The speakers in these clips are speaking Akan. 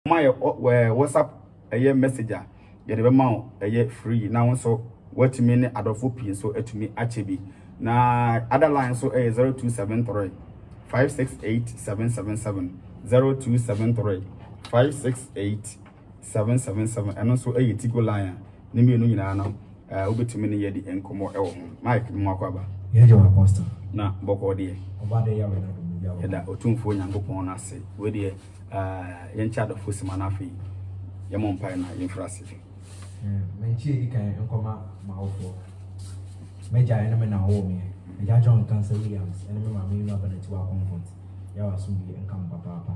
my WhatsApp a messenger. Yet the amount a free now so what minute adolfo pin so to me actually na other line so a 0273 568 777 0273 568 777 and also a tico line nimi no nyina na obetimi ne yedi enkomo ewo Mike mo akwaba ye je wa pastor na boko de oba de ya we na do bia eda otumfo nyankopon na ase we de yen cha adolfo simana afi ye mo mpa na infrasi menchi edi kan enkoma maofo meja ene me na wo me meja John Cancer Williams ene me ma me no abanati wa comfort ya wa so bi enkam papa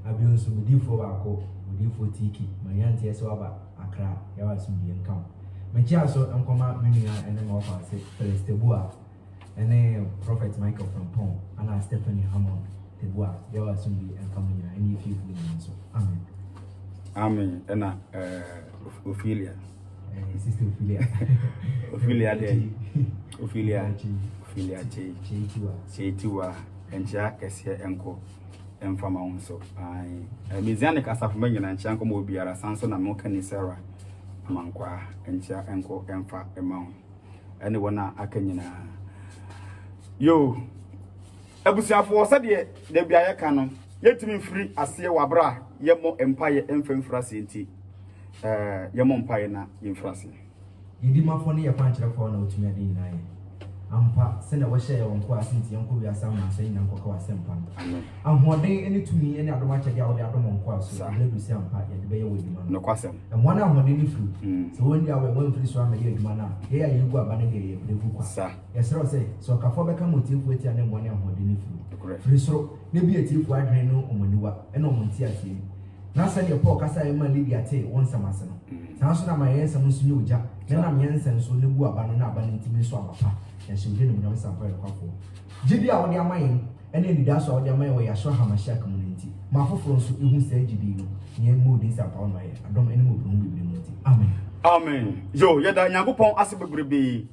abi onso medifo ba ko medifo tiki manyanti ese wa ba akra ya wa so bi enkam mechi aso enkoma menua ene ma ofa se Felistebua ene Prophet Michael from Pong ana Stephanie Hammond Tebua ya wa so bi enkam nyina ene fifu ni so amen amen ena Ophelia sister Ophelia Ophelia de Ophelia Cheitiwa encha kese enko emfama unso ai miziane kasafo manyina encha enko mo biara sanso na mo kanisera amankwa encha enko emfa emawo ene wona akanyina yo abusiafo sede de bia ye ka no yetimi free ase wabra ye mo empire emfemfrase enti ye mo empire na infrase yidi mafo ne ye kwankyere fo na otumi ade nyina ye ampa se na wo hye wonko asenti yanko wi asam na se nyina nkoko asempa ahoden ene tumi ene adoma kyede awode adoma nko aso ledu se ampa ye de be ye wo eduma no kwasem mwana ahoden ni fru so woni awe won fri so ama ye eduma na ye ya yegu abane de ye brevu kwa ye sero se so kafo beka motifu eti ane mwana ahoden ni fru fri so ne bi etifu adwen no omoniwa ene omonti atie na se ne Paul kasa ye ma Lydia ate won samase no sanso na ma ye nsam nso ne oja na me nsen so ne gu abano na abane ntimi so abapa ya se oje ne mu na sampa ye kwafo gidi a wode amayin ene ndida so wode amayin wo ya so hamasha community ma foforo nso ehu se gidi no ye mu di sampa on ma ye adom ene mu buru bibiri mu ti amen yo yeda nyankopon ase bebrebe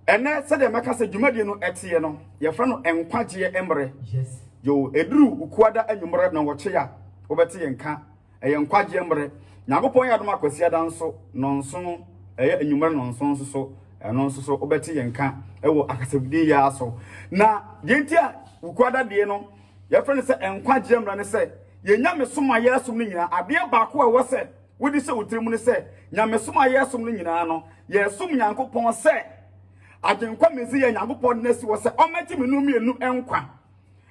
ene se de meka se dwumade no etie no ye fra no enkwagye emre yes yo eduru ukuada anwumre na woche ya obeti yenka eye nkwagye emre nyankopon ya adom akwasi ada nso nonso eye anwumre nonso so nonso so obeti yenka ewo akasabudi ya so na yentia ukuada de no ye fra ne se enkwagye emre ne se ye nyame soma ye asom ni nyina ade baako a wo se wodi se wotirimu ne se nyame soma ye asom ni nyina no ye som nyankopon se agenkwa mezi ye nyankopon na si wo se ometi menu mienu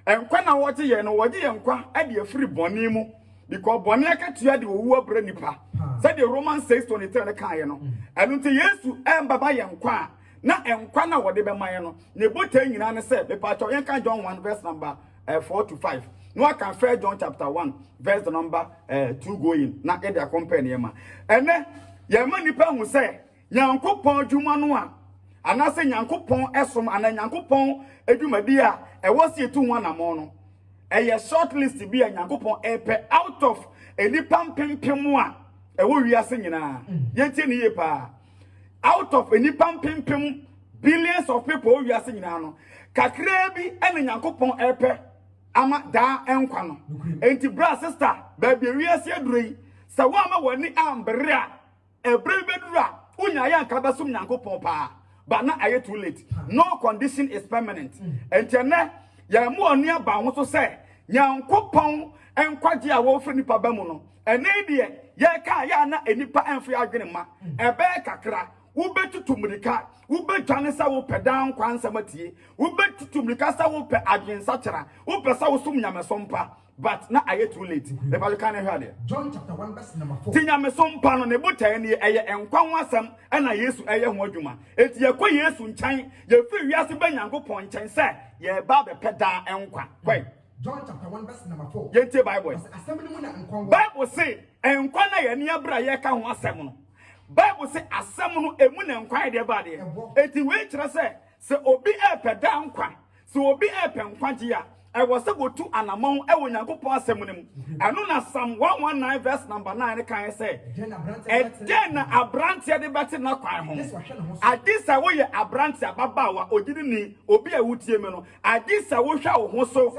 enkwa na woje ye no woje ye nkwa ade afiri boni mu because boni akatua de owu abra nipa say the Romans 6:23 ne kan ye no enu nti Yesu embaba ye nkwa na enkwa na wode be man no ne bota nyina ne se be pa cho yen kan John 1 verse number 4 to 5 no I can fair John chapter 1 verse the number 2 going na e dey compare ne ma ene ye ma nipa hu se nyankopon dwuma no a anase nyankopon esom ana nyankopon edwumadi a ewosi etu ho anamo no eye short list bi a nyankopon epe out of eni pampempem a ewo wiase nyina yentie ne ye pa out of eni pampempem billions of people o wiase nyina no kakra bi ene nyankopon epe ama da enkwa no enti bra sister ba bi wiase adurei se wo ama wani ambre a ebre beduru a unya ya nka basum nyankopon pa but now are you too late? No condition is permanent. And tene ya mu oni aba ho so say nyankopon enkwagye a wo fri nipa ba mu no ene de ye ka ya na enipa enfi adwene ma ebe kakra wo betutumrika wo betwane sa wo pedan kwansa matie wo betutumrika sa wo pe adwensa kyera wo pe sa wo sum nyamesompa but na are you too late? If I can hear there. John chapter 1 verse number 4. Tinya mesompa no ne botae ne eye enkwa ho asem na Yesu eye ho adwuma. Eti ye kwa Yesu nchan, ye firi wiase ba Nyankopon nchan se ye ba be peda enkwa. Kwai. John chapter 1 verse number 4. Ye tie Bible. Asem mu na enkwa. Bible say enkwa na ye ne abra ye ka ho asem no. Bible say asem no emu na enkwa de ba de. Eti we kire se obi e peda enkwa, se obi e pe nkwaje a I was able to anamon e wo Nyankopon asem nim eno na Psalm 119 verse number 9 kan say then abrante de beti na kwan ho adisa wo ye abrante ababawa ogidi ni obi a wutie me no adisa wo hwa wo ho so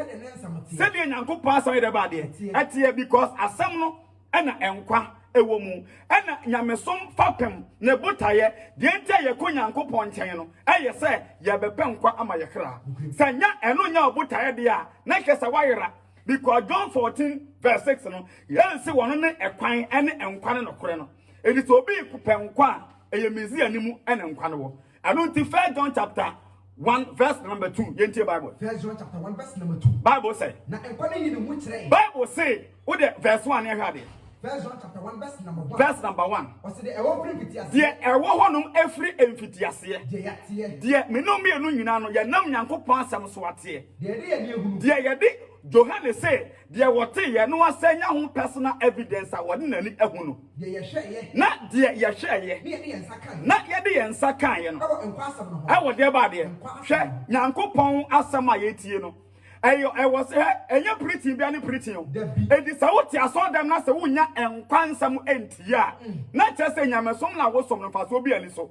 se de Nyankopon asem de ba de etie because asem no ɛna enkwa ewo mu ɛna nyamesom fapem ne botaye de ntia ye ko Nyankopɔn nkyɛn no ɛyɛ sɛ ye bɛpɛ nkwa ama ye kra sɛ nya ɛno nya botaye de a na kɛsɛ wayera because John 14 verse 6 no yɛnsi wɔn ne ɛkwan ɛne enkwa ne nokore no edi so obi kupɛ nkwa ɛyɛ Mesia ni mu ɛne nkwa no wɔ ɛno nti 1 John chapter 1 verse number 2 yentie Bible 1 John chapter 1 verse number 2 Bible say na enkwa ne yi ne mu kyerɛ Bible say wo de verse 1 ne hwade 1 John chapter 1 verse number 1 verse number 1 ɔse de ɛwɔ firi mfitiase de ɛwɔ hɔnom efiri mfitiase de yateɛ de menom mienu nyina no yɛnam Nyankopɔn asɛm so wateɛ de yɛ ne ehunu de yɛde Johannes say de wɔte yɛ no asɛnya ho personal evidence a wɔde nani ehunu de yɛhwɛ yɛ na de yɛhwɛ yɛ ne yɛde yɛn nsa kan na yɛde yɛn nsa kan yɛ no ɛwɔ nkwa asɛm no ho ɛwɔ de ba de hwɛ Nyankopɔn asɛm a yɛtie no ɛwɔ sɛ ɛnyɛ preaching bia ne preaching o edi sɛ wote asɔdam na sɛ wonya enkwa nsɛm entia na kyerɛ sɛ nyamesom na wosom no faso bi ani so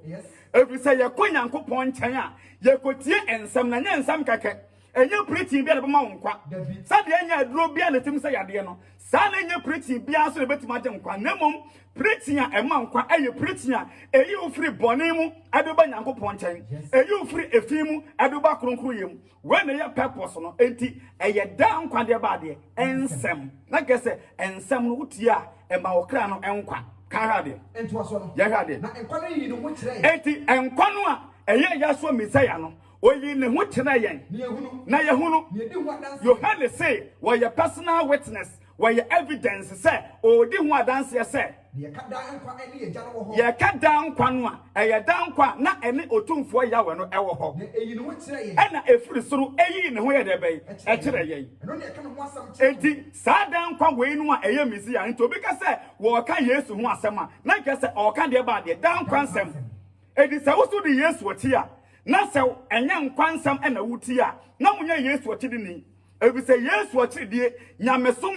ebi sɛ yɛkɔ Nyankopɔn nkyɛn a yɛkɔtie ensɛm na nyɛ nsɛm kɛkɛ ɛnyɛ preaching bia de bɛma wo nkwa sɛ de ɛnyɛ aduro bia ne tim sɛ yadeɛ no saa na ɛnyɛ preaching bia so de bɛtumi agye nkwa na mmom preaching a ɛma nkwa ɛyɛ preaching a ɛyi wo firi bɔne mu ɛde ba Nyankopɔn nkyɛn ɛyi wo firi efi mu ɛde ba kronkron yɛ mu when ɛyɛ purpose no enti ɛyɛ da nkwa de ba de ensɛm na kɛsɛ ensɛm no wotie a ɛma wo kra no ɛnkwa kan ha de ɛntoa so no yɛ ha de na enkwa ne yi ne mu kyerɛ enti ɛnkwa no a ɛyɛ Yɛsua Mesia no oyi ne ho kyerɛ yɛn na yɛhunu Yohane say wɔyɛ personal witness wɔyɛ evidence sɛ odi ho adanse sɛ yɛka da nkwa ne yɛ gya no wɔ hɔ yɛka da nkwa no a ɛyɛ da nkwa na ɛne otumfoɔ Yahweh no ɛwɔ hɔ na eyi ne ho kyerɛ yɛn ɛna efiri soro eyi ne ho yɛ dɛ bɛyi ɛkyerɛ yɛn ɛno ne yɛka ne ho asɛm kyerɛ enti saa da nkwa wei no a ɛyɛ Mesia nti obi ka sɛ wɔka Yesu ho asɛm a na nkɛ sɛ ɔka deɛ ba deɛ da nkwa nsɛm edi sɛ woso de Yesu ɔti a na sɛ ɛnyɛ nkwa nsɛm ɛna wuti a na munya Yesu ɔti de ni ebi sɛ Yesu ɔti die nyamesom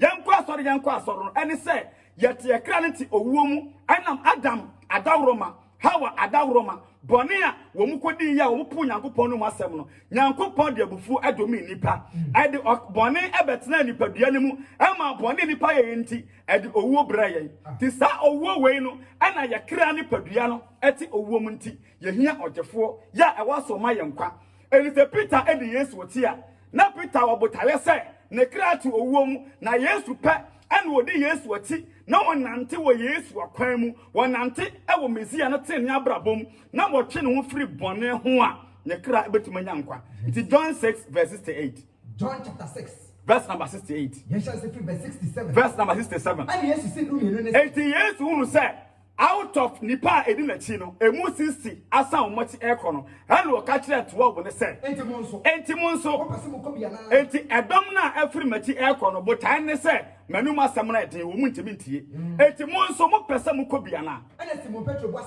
yɛnkɔ asɔre no ɛne sɛ yɛte yɛkra ne ti owuo mu ɛnam Adam adaworoma Hawa adaworoma bɔne a wɔn mu kɔdi yɛ a wɔn pu Nyankopɔn no mu asɛm no Nyankopɔn de abufu ɛdomi nipa ɛde bɔne ɛbɛtena nipa dua ne mu ɛma bɔne nipa yɛ nti ɛde owuo brɛ yɛn ti saa owuo wei no ɛna yɛkra ne padua no ɛte owuo mu nti yɛhia ɔgyefoɔ yɛ a ɛwɔ so ma yɛn kwa ɛni sɛ Peter ɛde Yesu ɔti a na Peter wɔbotaeɛ sɛ ne kra te owuo mu na Yesu pɛ ɛna wɔde Yesu ɔti na wɔnante wɔ Yesu akwan mu wɔnante ɛwɔ Mesia no te ne abrabom na wɔtwe ne ho firi bɔne ho a ne kra ɛbɛtuma nya nkwa nti John 6 verse 68 John chapter 6 verse number 68 yɛhyɛ sɛ firi verse 67 verse number 67 ɛna Yesu sɛ du mmienu ne enti Yesu hunu sɛ out of nipa edi n'akyi no emu 60 asan wɔn ti ɛkɔ no ɛna ɔka kyerɛ 12 ne sɛ enti mu nso enti ɛdɔm na afiri m'akyi ɛkɔ no botan ne sɛ manum asɛm na ɛden wɔn mu ntimi ntie enti mu nso mo pɛ sɛ mo kɔ bia na ɛna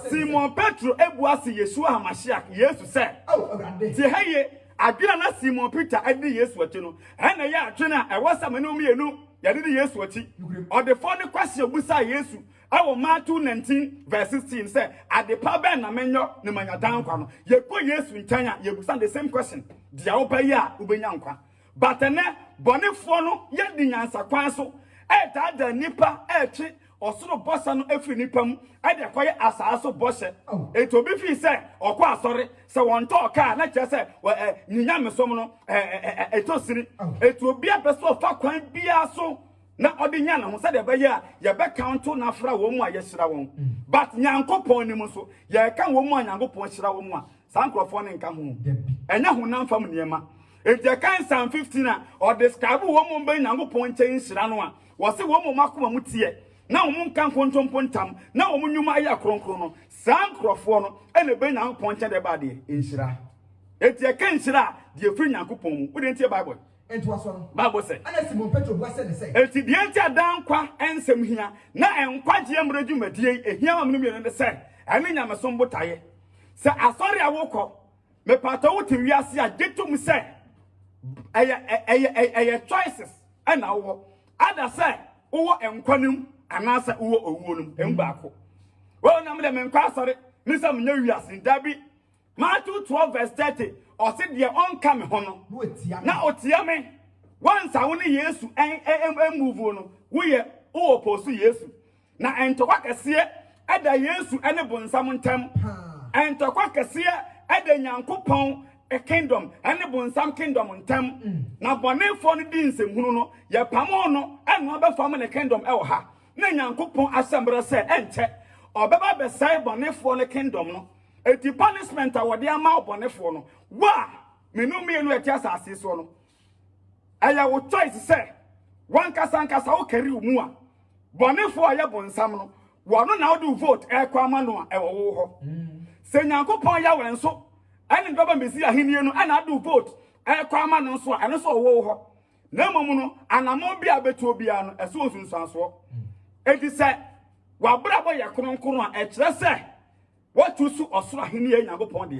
Simon Petro ebu ase Yeshua HaMashiach Yesu sɛ tie ha ye adwena na Simon Peter adi Yesu akyi no ɛna yɛ adwena ɛwɔ sɛ manum yɛnu yɛde di Yesu akyi ɔde fɔ ne kwasi obusa Yesu ɛwɔ Matthew 19 verse 16 sɛ adepa bɛn na menyo ne manya dan nkwa no yɛkɔ Yesu nkyɛn a yɛbusa the same question dia wo bɛyɛ a wobɛnya nkwa but ɛnɛ bɔnefoɔ no yɛdi nyansa kwan so ɛda nipa ɛtwe ɔsoro bɔsa no afiri nipa mu ɛde kɔyɛ asaaso bɔhyɛ eto obi fi sɛ ɔkɔ asɔre sɛ wɔntɔ ɔka na kyerɛ sɛ nyinya mesom no eto siri eto obi abɛso ɔfa kwan bia so na ɔde nya na ho sɛ de bɛyɛ a yɛbɛ counto na fra wɔn mu a yɛhyira wɔn but Nyankopɔn ni mu so yɛka wɔn mu a Nyankopɔn hyira wɔn mu a saa nkrɔfoɔ ne nka ho ɛnya honam fam nneɛma enti kan Psalm 15 a ɔde describe wɔn mu bɛ Nyankopɔn nkyɛn hyira no a wɔse wɔn mu makoma mu tie na wɔn nka nkontompo ntam na wɔn nnwuma ayɛ kronkron no saa nkrɔfoɔ no ɛna bɛ Nyankopɔn nkyɛn de ba de nhyira enti kan hyira de efiri Nyankopɔn mu wo de ntie Bible Bible say ana Simon Petro bua se ne say enti de enti adan kwa ensem hia na enkwagye mra dwumadie ehia ma mnum yene say ene nyamesom botaye se asori awokọ me pato wote wiase a getum say eye choices ana wo ada say wo enkwanum ana say wo owuonum embaako wo na me de me nkwa asori ni say me nya wiase dabi Matthew 12 verse 30 or said the oncome hono na otia me once I want Yesu move no we o oposu Yesu na entokwa kese eda Yesu ene bonsam ntem entokwa kese eda Nyankopɔn a kingdom ene bonsam kingdom ntem na bonefo no di nsemhunu no ye pamo no eno abefam ne kingdom e wo ha na Nyankopɔn asembere se enche obeba be sai bonefo no kingdom no eti punishment a wode ama bonefo no wa menum enu eti asase so no aya wo choice se wan kasa wo kari mu a bonefo aye bonsam no wono na wo vote e kwa ma no e wo ho se Nyankopɔn ya wen so ene ndoba mesi ahenie no ana adu vote e kwa ma no so ene so wo ho na mom no anamo bia betu obia no eso osunsanso edi se wabra bo ye kronkron a e kire se watu su osoro ahenie Nyankopɔn de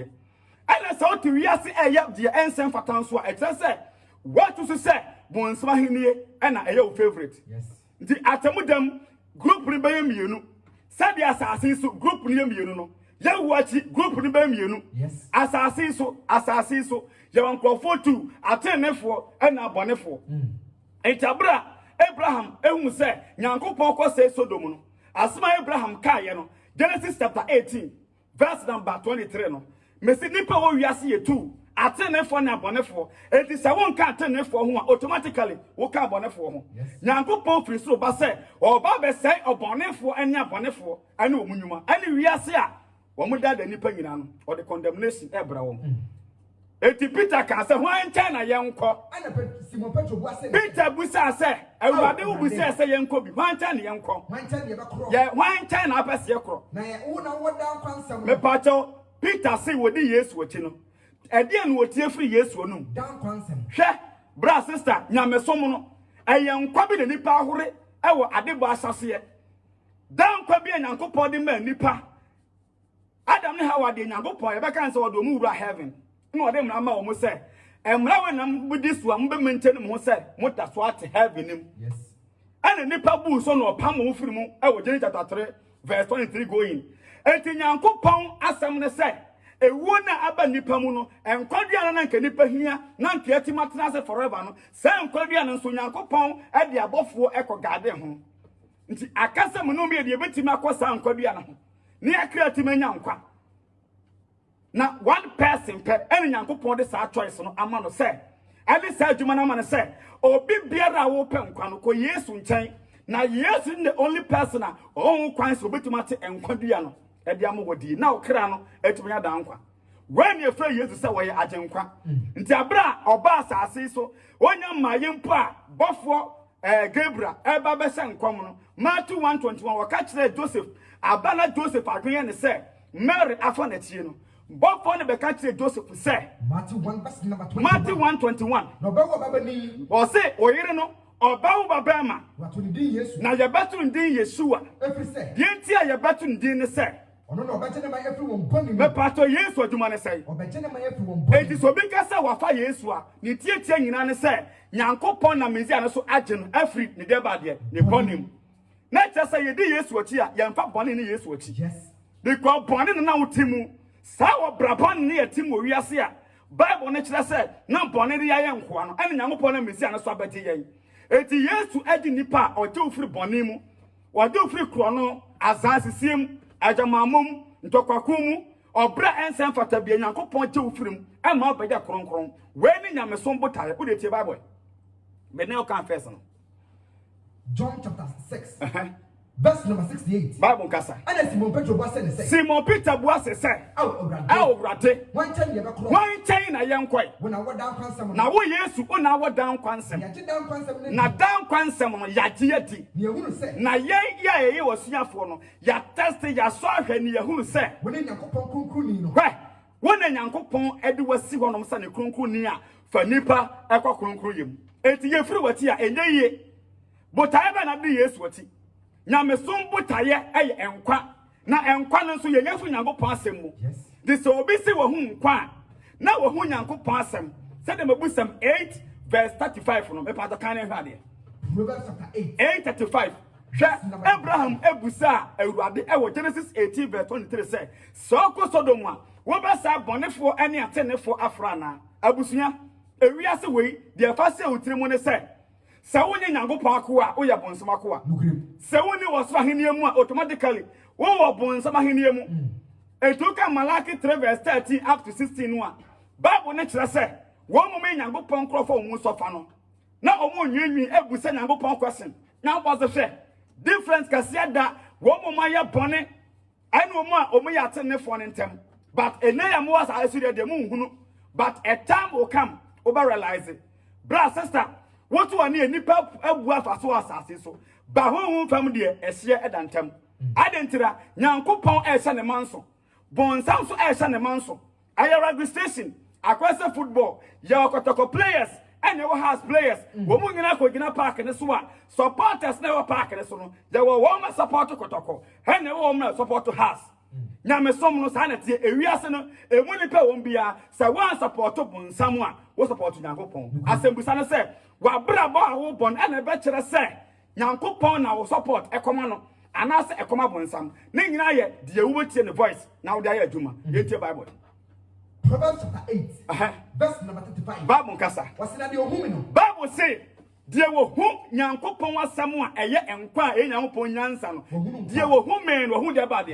ene se otu wiase eye de ensen fatanso a e kire se watu su se bonsam ahenie ena eye o favorite yes nti atemudam group ni baye mienu sabi asase so group ni mienu no ya wachi group ni baye mienu yes asase so ya wankrofo tu atenefo ena abonefo etabra Abraham ehun se Nyankopɔn ko se Sodom no asema Abraham kaye no Genesis chapter 18 verse number 23 no mesi nipa wo wiase ye tu atenefo na abonefo enti se won ka atenefo ho a automatically wo ka abonefo ho Nyankopɔn firi so ba se oba be se abonefo ene abonefo ene omunyuma ene wiase a wo mu dada nipa nyina no or the condemnation ebra wo enti Peter ka se hwan nkyɛn na yɛnkɔ ana Simon Petro buase Peter busa se awurade wo busa se yɛnkɔ bi hwan nkyɛn na yɛnkɔ hwan nkyɛn ye bɛkoro ye hwan nkyɛn na apɛse yɛkɔ na ye wo na wo da kwansam me pacho Peter se wodi Yesu wachi no ɛdeɛ no wotie firi Yesu onum dan kwansam hwɛ bra sister nyamesom no ɛyɛnkɔ bi ne nipa ahore ɛwɔ adebɔ asase dan kwa bi Nyankopɔn de ma nipa Adam ne Hawa de Nyankopɔn yɛbɛka nse wɔde mu wura heaven no ɔde mra ma wɔn sɛ emra we nam budi so am be maintain mo sɛ mota so at heaven nim yes ɛna nipa bu so no ɔpam wo firi mu ɛwɔ Genesis chapter 3 verse 23 going enti Nyankopɔn asɛm ne sɛ ewu na aba nipa mu no enkodua na nka nipa hia na nka atimatena se forever no sɛ enkodua no nso Nyankopɔn ɛde abɔfo ɛkɔ ho nti akasa mu no me de betima akɔsa enkodua no ho ne akra timanya nkwa na one person per any Nyankopɔn de sa choice no ama no say any say adwuma na ama no say obi biara wo pe nkwa no ko Yesu nkyɛn na Yesu the only person a on kwan so betuma te enkwadua no e de amogodi na okra no etumanya da nkwa when you frɛ Yesu say wo ye agenkwa nti abra oba asase so onya maye mpo a bɔfo Gabriel eba be se nkwam no Matthew 1:21 waka kyerɛ Joseph abana Joseph adwene ne say Mary afa na tie no Bofo ne beka kire Joseph say Matthew 1 verse number 21 Matthew 1:21 no bawo baba ni o say oyire no obawo baba ma wato ni din Yesu na ye betu ndin Yeshua every say die ntia ye betu ndin ne say ono no obeje ne ma every won boni me pato Yesu adwuma ne say obeje ne ma every won boni enti so bi ka say wafa Yesu a ne tie nyina ne say Nyankopɔn na mezi ane so age no afri ne de ba de ne bonim na che say ye di Yesu achi a ye mfa boni ne Yesu achi yes because boni ne na wotimu sawa brabon ne yatim wo wiase a Bible ne kire se na bone de yaye nkoa no ene Nyankopɔn na mesi ane so abete yen eti Yesu adi nipa oje ofiri bone mu oje ofiri kro no azansisiem ajamamom ntokwakom obra ensen fata bia Nyankopɔn je ofiri mu e ma obeja kronkron we ni nyamesom botaye wo de tie Bible be ne o kan first no John chapter 6 verse number 68 Bible kasa ana Simon Petro buase ne say Simon Peter buase say awurade wan chen ye bekro wan chen na yenkoi wona wodan kwansam na wo Yesu ona wodan kwansam ya je dan kwansam ne na dan kwansam no yaje yati ne ehunu say na ye wasuafo no ya test ya so ahwe ne ehunu say wona Nyankopɔn kronkron no hwe wona Nyankopɔn ede wasi honom sa ne kronkron ni a fa nipa ekwa kronkron yem enti ye firi wati a enye ye botae ba na de Yesu wati nyamesom botaye eye enkwa na enkwa no nso ye nyafu Nyankopɔn asem mu yes de so obi si wo hu nkwa na wo hu Nyankopɔn asem se de mabusam 8 verse 35 no me pa to kan ne hwade Proverbs chapter 8:35 hwe Abraham ebusa awurade ewo Genesis 18 verse 23 say so ko Sodom a wo ba sa bonefo ene atenefo afra na abusua ewiase wei de fa se otire mu ne say se wonye nyankopon akoa wo ye bonsam akoa se woni wo so ahenie mu automatically wo bonsam ahenie mu etuka Malaki 3 verse 13 up to 16 one Bible ne kire se wo mo me nyankopon krofo wo mu sofa no na omo nwenwi ebusa nyankopon question na wo se hwe difference kase da wo mo ma ye bone ai no mo a omo ya tene fo ne ntem but enaya mo asa asu de mu hunu but a time will come over realize it bra sister what to ani nipa abu afa so asase so ba ho fam de ehye edantem adentira nyankopon ehye ne manso bonsam so ehye ne manso aye registration akwese football ya okotoko players and your house players wo mu nyina ko gina park ne so a supporters na wo park ne so no there wo ma support kotoko he ne wo ma support house nyame som no sa na tie ewiase no emu nipa won bia se wan support bonsam a wo support nyankopon asembusa no se wa bra ba wo bon na be kire se nyankopon na wo support ekoma no anase ekoma bonsam ne nyina ye de wo tie ne voice na wo de aye adwuma ye tie bible Proverbs chapter 8 verse number 35 Bible kasa wasina de ohumi no Bible say die wo hu nyankopon asam a eye enkwa a nyankopon nyansa no die wo hu men wo hu de ba de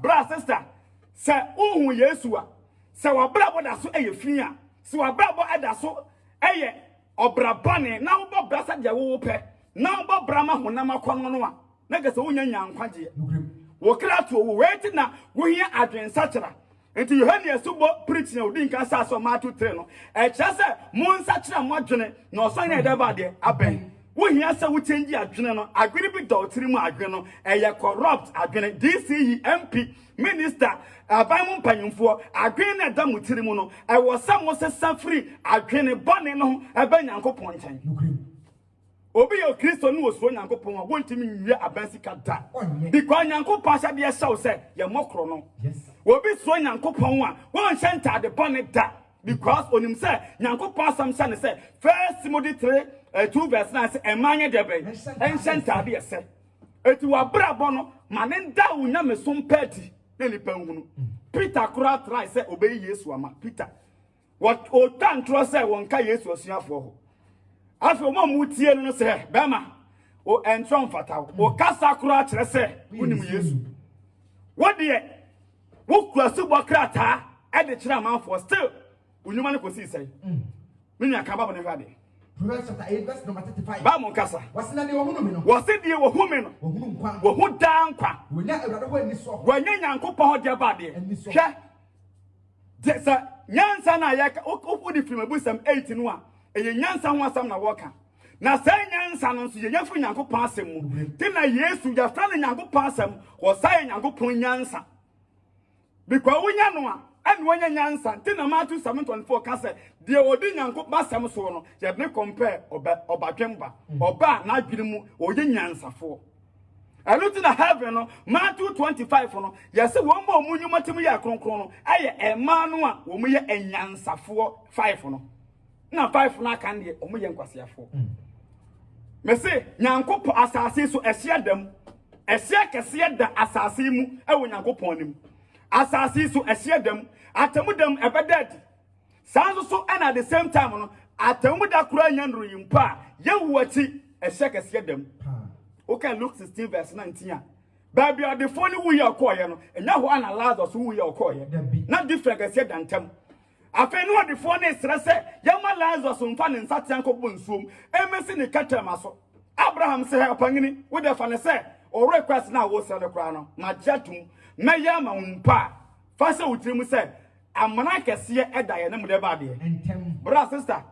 bra sister se uhu Yesu a se wa bra boda so eye fi a se wa bra bo eda so eye obrabane na wo bo bra sa de wo pe na wo bo bra ma honam akono no a na gese wo nya nyankwaje wo kra to wo weti na wo hia adwensa kira enti Yohane subo preach na odi nka sa so Matthew 3 no e kya se mo nsa kira mo adwene na osan na eda ba de aben wo hia se wo change adwene no adwene bi do tiri mu adwene no e ye corrupt adwene DCE MP minister aban mu mpanyimfo adwene na da mu tiri mu no e wo sa mo se free adwene bone no e ba nyankopon nchen obi yo Kristo no so nyankopon a wontimi nwie abansika da because nyankopon sha de shaw se ye mokro no obi so nyankopon a won shenta de bone da because onim se nyankopon sam sha ne se 1 Timothy 2 verse 9 say emanye de be en shenta de se eti wa brabo no mane nda unya mesom peti ne ni panhunu Peter kura try se obey Yesu ama Peter what o tan tro se won ka Yesu asuafo ho afi mo mutie no se bema o entron fataw o kasa kura kire se unim Yesu what de wo kwasu bokrata e de kire amanfo still unyuma ne kosi sai menu aka babo ne hwade Proverbs chapter 8 verse number 35 ba mo kasa wasina de wo hunu me no wasidie wo hu me no wo hunu nkwa wo hu dan kwa wonya awrade ho ani so wonya nyankopon ho de ba de hwe de sa nyansa na ya ofu di filmabusam 8 no a eye nyansa ho asam na woka na sai nyansa no so ye yafu nyankopon asem mu ti na Yesu ya fra na nyankopon asem wo sai nyankopon nyansa because wonya no a and wonya nyansa ti na Matthew 7:24 ka se de odi nyankopon asem so no ye be compare obadwemba oba na adwene mu oye nyansafo aluti na heaven no Matthew 25 no yes wo mo munyumatim ye kronkron no aye ema no a wo mu ye enyansafo 5 no na 5 na kan de wo mu ye nkwasiafo me se nyankopon asase so ehye dam ehye kese da asase mu e wo nyankopon nim asase so ehye dam atamu dam ebedad sanso so and at the same time no atamu da kura nyandro yimpa ye wuati ehye kese dam okay Luke 16 verse 19 baby the phone we your call no enya ho analyze us we your call na different kese dantem afa no the phone is stress yama Lazarus mfa ne nsatian ko bonsuom emesi ne katama so Abraham say opangini we dey fa ne say o request na wo sele kra no ma jatum na yama unpa fa se utrim say amana kese eda ye ne mu de ba de bra sister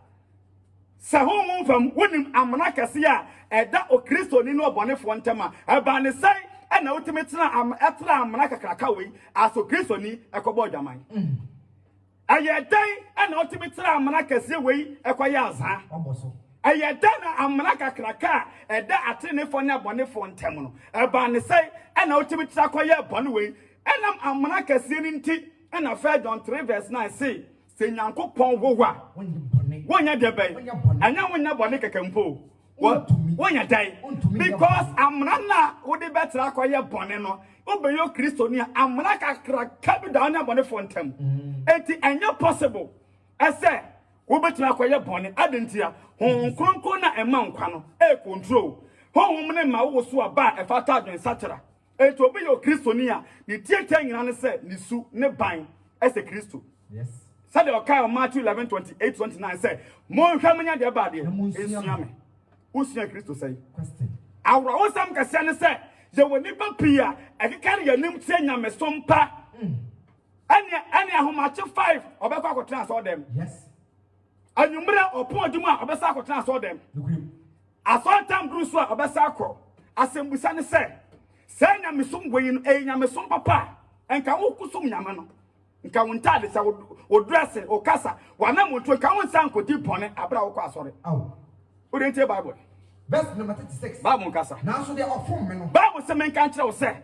se ho mu fam wonim amana kese a eda o Kristo ni no obonefo ntema eba ne say na utimi tena etra amana kakraka we aso Kristo ni ekobo dwaman ayedan na otimi tira amana kase wei ekoye azan oboso ayedan na amana kakraka eda atenefo ne abonefo ntem no eba ne sai na otimi tira koye bone wei enam amana kase ni nti na 1 John 3 verse 9 say se nyankopon wowa wonya de bai anya wonya bone kakempo wonya dai because amana na wode betra koye bone no obeyo Kristo ni amana kakraka bi da na abonefo ntem eti anya possible ese wobetumi akoye bone adentia hon kronkron na ema nkwa no control hon ne ma wo so aba e fata adwen satira enti obi yo kristoni a ne tietia nyina ne se ne su ne ban ese kristo yes said the okay Matthew 11:28-29 say mo hwamanya de ba de esua me usua kristo say question awra wosam kase ne say je woni ba pia ekekare yanim tie nyame sompa ani ahomache 5 obekọ akotena so dem yes anyumre opon aduma obesa akotena so dem asotam brusu obesa akọ asembusa ne say nyame som gweyin nyame som papa enka wo kusum nyame no nka wontade sa wo dress o kasa wana moto ka won san kodi bone abra wo kwa asore aw o de tie bible verse number 36 bible kasa na so de ofom me no bible se men kan kire wo se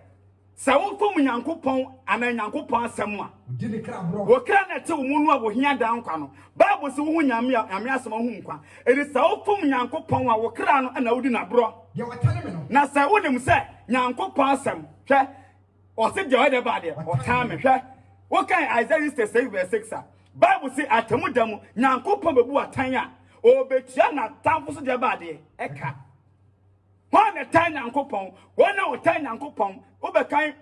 sa wo fom nyankopon ana nyankopon asem a odi ne kra bro wo kra na te wo mu no a wo hia dan kwa no bible se wo nyame asem ho nkwa edi sa wo fom nyankopon a wo kra no na wodi na bro ye watane me no na sa wo nim se nyankopon asem hwe o se de de ba de o tan me hwe what can Isaiah 6:6 Bible say atemudamu nyankopon bebu atan a obetua na tamfo so de ba de eka won na tan nyankopon won na otan nyankopon obekan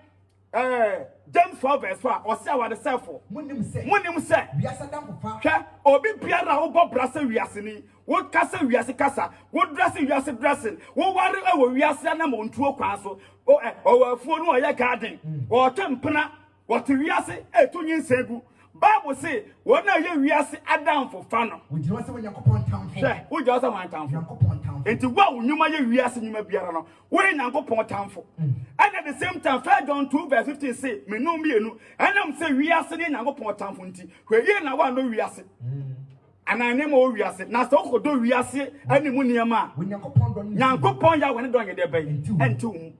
James 4:4 o say wa de selfo munim say biasa dan kofa hwe obi biara wo bo brasa wiase ni wo kasa wiase kasa wo dress wiase dressing wo ware wo wiase na mo ntuo kwan so o afuo no o ye garden o tempena what wiase etunyi nsegu Bible say wona ye wiase adam for fano we just say yakopon tamfo we just say wan tamfo yakopon tamfo enti wa unyuma ye wiase nyuma biara no we yakopon tamfo and at the same time 1 John 2:15 say me no mienu and am say wiase ne yakopon tamfo nti hwe ye na wa no wiase anane mo wiase na so kodo wiase ani mu niam we yakopon don yakopon ya woni don ye de bay enti um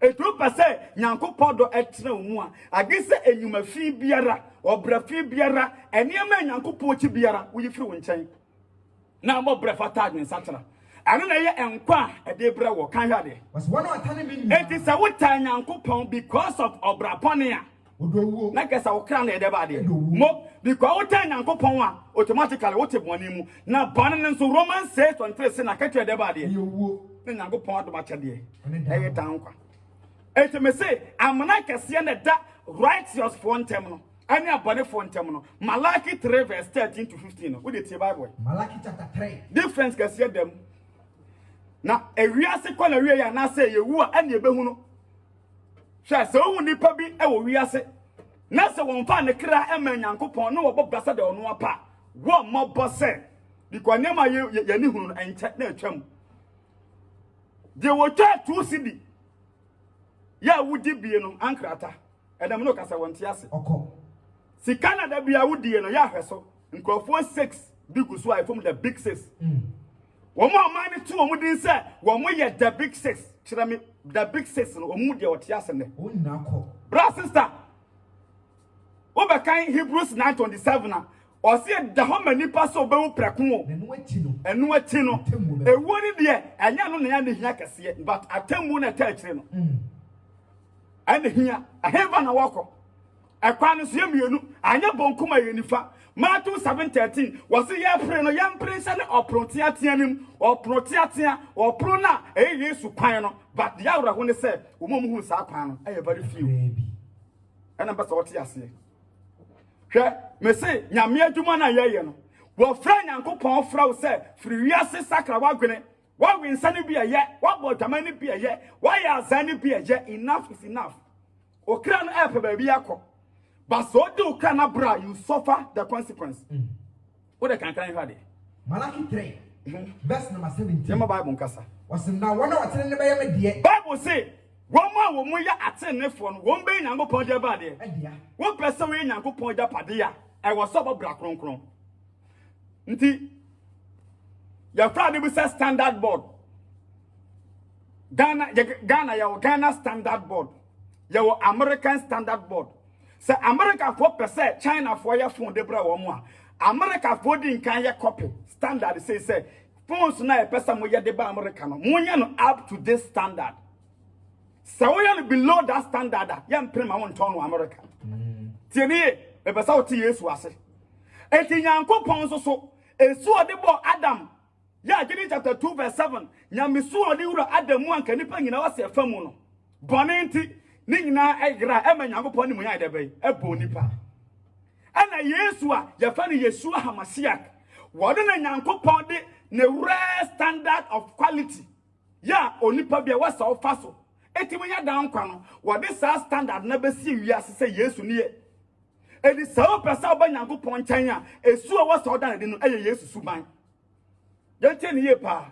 etu pase nyankopon do etre mu a agese enyuma fi biara obra fi biara eniema nyankopon chi biara wo yifiri wo nchen na mo bra fata adwen satara anu na ye enkwa ede bra wo kan hade was one of tane me enti sa wo tan nyankopon because of obra pone a odowo na kesa wo kra na ede ba de mo because wo tan nyankopon a automatically wo te bone mu na bone nso Romans 6:23 say na ka tu ede ba de yewo na nyankopon adoma chede eye tan kwa enti me say amana kese na da righteous for ntem no ani abone for ntem no Malaki 3:13-15 no we dey tie Bible Malaki chapter 3 difference kese dem na ewiase kwa na wie ya na say yewu a ani ebehu no hwe se owu nipa bi e wo wiase na se won fa ne kra e ma nyankopon no wo bobrasa de ono apa wo mo bose because nema ye ni hunu enche na atwam de wo twa 2 cedi ya wudi bie no ankrata edam no kasa won tiase oko si Canada bia wudi no ya hweso nkrofo 6 biguso ai from the big 6 wo mo amane tu wo mudin se wo mo ye the big 6 kira me the big 6 no wo mu de otiase ne o nako bra sister obekan Hebrews 9:27 na o se da ho mani paso be wo prekun o enu ati no ewo ni de anya no na ya ne hia kese but atammu na ta akire no ane hia aheva na wako ekwa no so yemienu anya bonkuma yenifa Matthew 7:13 was ye pray no yam pray se ne oprotia tianim oprotia tia opro na Yesu kwan no but the awra ho ne se wo mom hu sa kwan no eye very few ena ba so wote ase hwe me se nyame adwuma na yeye no wo fra nyankopon fra wo se firi wiase sakra wagwene wa winsane bi eye wa bodamani bi eye wa ya azani bi eye enough is enough okra no epe ba bi yakọ but so do okra na bra you suffer the consequence what can hade Malaki 3 verse number 17 yema Bible nkasa was na one of tene be yem de Bible say woma wo mo ya atenefo no won be nyankopon de ba de wo pese we nyankopon ja pade ya e wo so bra kronkron nti ya Friday be standard board Ghana ya Ghana standard board ya American standard board say America for percent China for ya phone de bra wo mo a America for din kan ya copy standard say phones na e pesa mo ya de ba America no mo nya no up to this standard so we are below that standard ya mpre ma won ton no America tieni e pesa o ti Yesu ase eti nyankopon so esu ode bo Adam ya Genesis chapter 2 verse 7 nyame su ode wura Adam mu anka nipa nyina wase afamu no bone nti ni nyina egra ema Nyankopon ni mu ya de bai ebo nipa ana Yesu a ya fa ni Yesu Hamasiak wode na Nyankopon de ne rare standard of quality ya onipa bia wasa ofaso etimo ya dan kwa no wode sa standard na besi wiase se Yesu ni ye edi sawo pesa oba Nyankopon nkyɛn a esu a wasa oda de no eye Yesu suban yɛntie ni ye pa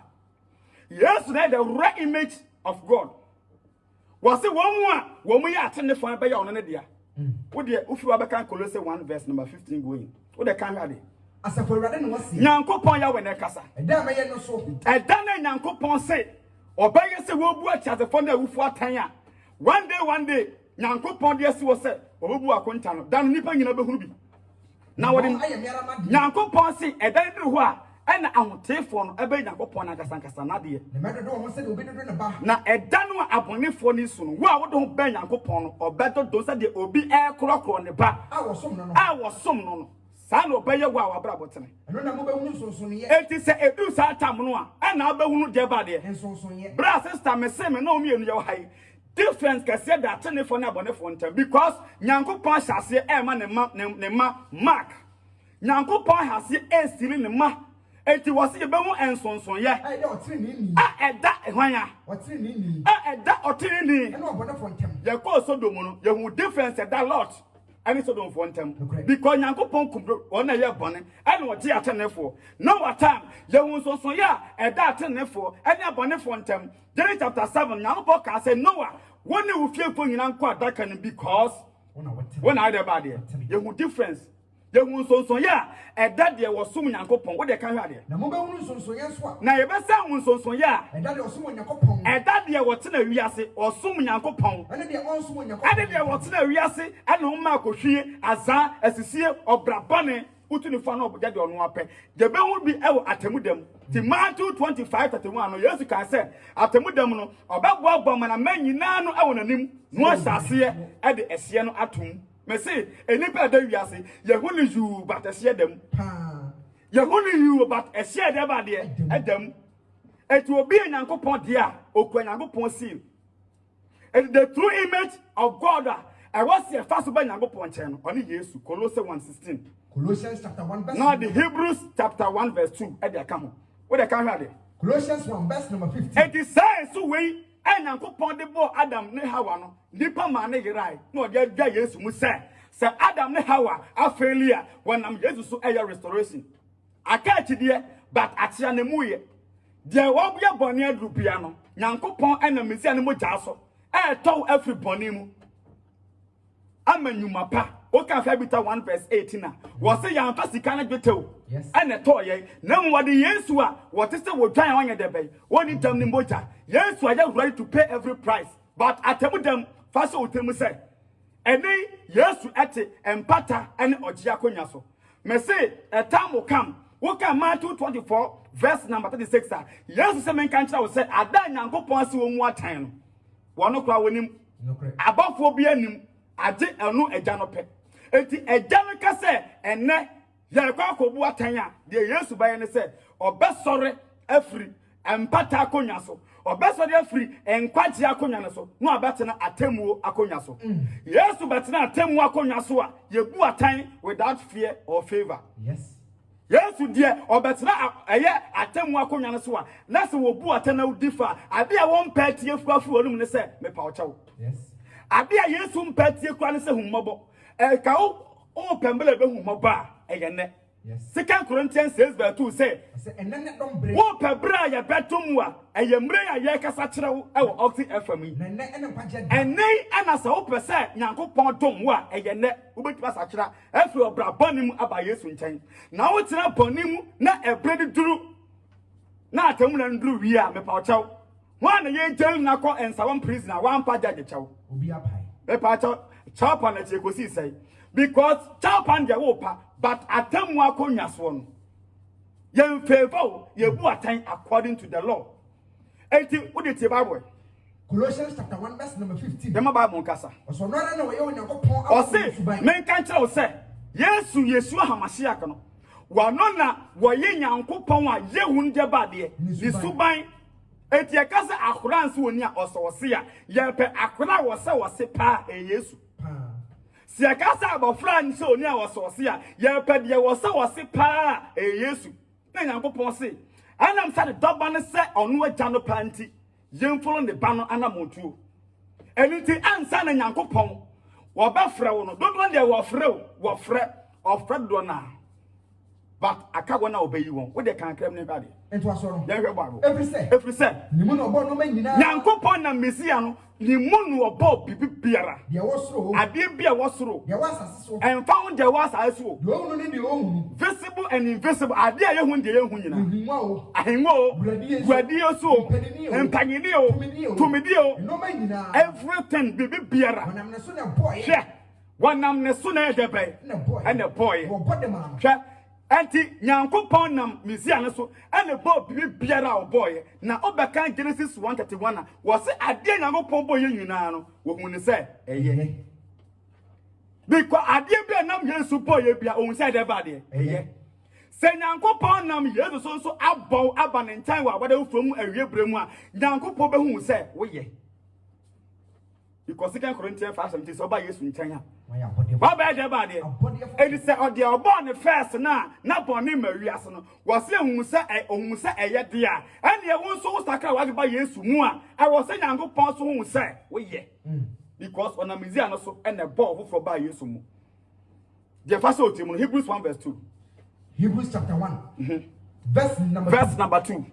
Yesu na the rare image of God was it one we are attending for a on dia wo de ufi wa beka Colossians 1 verse number 15 going wo de kan hade asafo rade no wase Nyankopon ya we na kasa eda meye no so eda na Nyankopon say obaye se wo bu achiasefo na awufu atan a one day Nyankopon de se wo se obubu akonta no dan nipa nyina behuru bi na wo de Nyankopon say eda de ho a ena ahotefo no ebe Nyankopon na kasankasa na de ne medodo ho se de obi dodo ne ba na eda no abonefo ni so no wo a wo do be Nyankopon no obedo do se de obi krokro ne ba a wo som no no sa no obeye wo a wabra botene eno na mo be hunu sonson ye enti se edu sa tam no a ena be hunu de ba de sonson ye bra sister me se me na o mienu ye wo hai difference kase da tenefo na abonefo ntem because Nyankopon hyase e ma ne ma mark Nyankopon hyase e siri ne ma eti wasi be hu ensonson ye ai da otiri ni eda ehwanya otiri ni eda otiri ni eno obonefo ntem ye ko Sodom no ye hu difference that lot ani Sodom for ntem because Nyankopon kumdo ona ye bone ani oje atenefo no what time ye hu nsonson ye eda atenefo ani abonefo ntem Genesis chapter 7 Nyankopon ka say Noah woni wo fiefo nyina nko adaka ni because wona ade ba de ye hu difference ye hu nsonson ye eda de wo sum Nyankopon wo de kan hwa de na mo be hunu nsonson ye so na ye be sa hu nsonson ye eda de osum Nyankopon eda de wo tena wiase osum Nyankopon ene de onsum Nyankopon ede de wo tena wiase ene ho ma kohwie azan asisie obrabane utuni fa na oboja de ono ape de be hu bi ewo atemudam ti Matthew 25:31 no Yesu kan say atemudam no obagbo agbo na manyina no ewo nanim no asase e de ese no atum me say enipa da wiase yehuni yu but ese dem yehuni yu but ese de ba de edam etu obi Nyankopon de a okwa Nyankopon seal and the true image of God I was here first by Nyankopon chen no oni Yesu Colossians 1:16 Colossians chapter 1 verse now the Hebrews chapter 1 verse 2 e dey come what dey come here Colossians 1 verse number 15 it is say so we Nyankopon de bo Adam ne Hawa no nipa ma ne yirai no dey dwa Yesu mu say Adam ne Hawa afelia wonam Yesu so e restoration aka chidie but atia ne muye de wo bia bone adrupia no Nyankopon na mesia ne mo gya so e tow every bone mu amanyuma pa o kan fa bita 1 verse 18 na wo se yan fa sika na dwetew ene to ye na mo de Yesu a wo te se wo dwan wanye de bai woni tam ni moja Yesu are ready to pay every price but atemudam fa so utemu say eni Yesu ete empata ene ogia konya so me say a time will come wo kan Matthew 24 verse number 36 Yesu se men kan kira wo say ada Nyankopon se wo mu atan no wo no kra wonim abafo bi anim ade enu eja no pe enti eja no ka se enne ye kwa kobu atan a de Yesu baye ne se obesore afri empata akonya so obesore afri enkwaje akonya ne so no abetena atemuo akonya so Yesu betena atemuo akonya so a yebu atan without fear or favor Yesu die obetena eye atemuo akonya ne so a na se wo bu atan na udifa ade a won pa tie fuafu onum ne se me pa ochawo ade a Yesu mpa tie kwa ne se hummobo ka o pembele be hummobo a eye ne 2 Corinthians 6:2 say enene dom bre wo pebra ya betum a eye mre ya ye kasa kire wo e wo Oxy FM yi ene ana sa wo pese Nyankopon dom wo a eye ne wo betima sa kire afi obra bonim aba Yesu nchen na wo tira bonim na ebredi duru na atam na nduru wi a me pa ochaw ho na ye jail na ko ensawan prisoner wan pa judge chaw obi apai me pa chapa na chekosi sai because chapa ndia wo pa but atamu akonya so no ye favor ye bu atan according to the law enti wo de tie Bible Colossians chapter 1 verse number 15 dem Bible nkasa so no na we Nyankopon o se men kan kire o se Yesu Hamasiak no wanona woye Nyankopon a yehun de bade ni suban enti e kase akora nso oni a osowose a ye pe akora wose pa Yesu si e kase abofra nso oni a osowose a ye pe de wose pa Yesu na Nyankopon se anam sa de doba ne se ono agya no panti yemfolo ne ba no anamontuo eniti ansa na Nyankopon wo ba frɛ wo no dodo de wo frɛ do na but akago na obeyi won wo de kan krem ne ba de ento aso no ye hwe babo every say ni mu no obo no manyina Nyankopon na Mesia no ni mu no obo bibiara de wosoro ade bia wosoro de wasase so enfa ho de wasase so de onu ni de onu visible and invisible ade a yehu de yehu nyina nhunwa o ahenwa o guadi so empanyini o tumidi o no manyina everything bibiara wanam ne so na boy wanam ne so na edebe na boy wo bodema hwe anti Nyankopon nam Mesia ne so ene bo bibiara o boy na obeka Genesis 1:31 na wo se ade Nyankopon boy nyina no wo hu ne se eye because ade bia nam Yesu boy bia o hu se de ba de eye se Nyankopon nam Yesu so abon aba ne ntan wa wada from awie bremu a Nyankopon be hu se wo ye because 2 Corinthians 5:17 so ba Yesu ntan ha wa ba de ba de edi se ode obon first na bon ne mawiase no wo se hu se eye de a ene wo so saka wa ba Yesu mu a wo se Nyankopon so hu se wo ye because ona Mesia no so ene bo foforo ba Yesu mu je fa so timu Hebrews 1:2 Hebrews chapter 1 verse number 2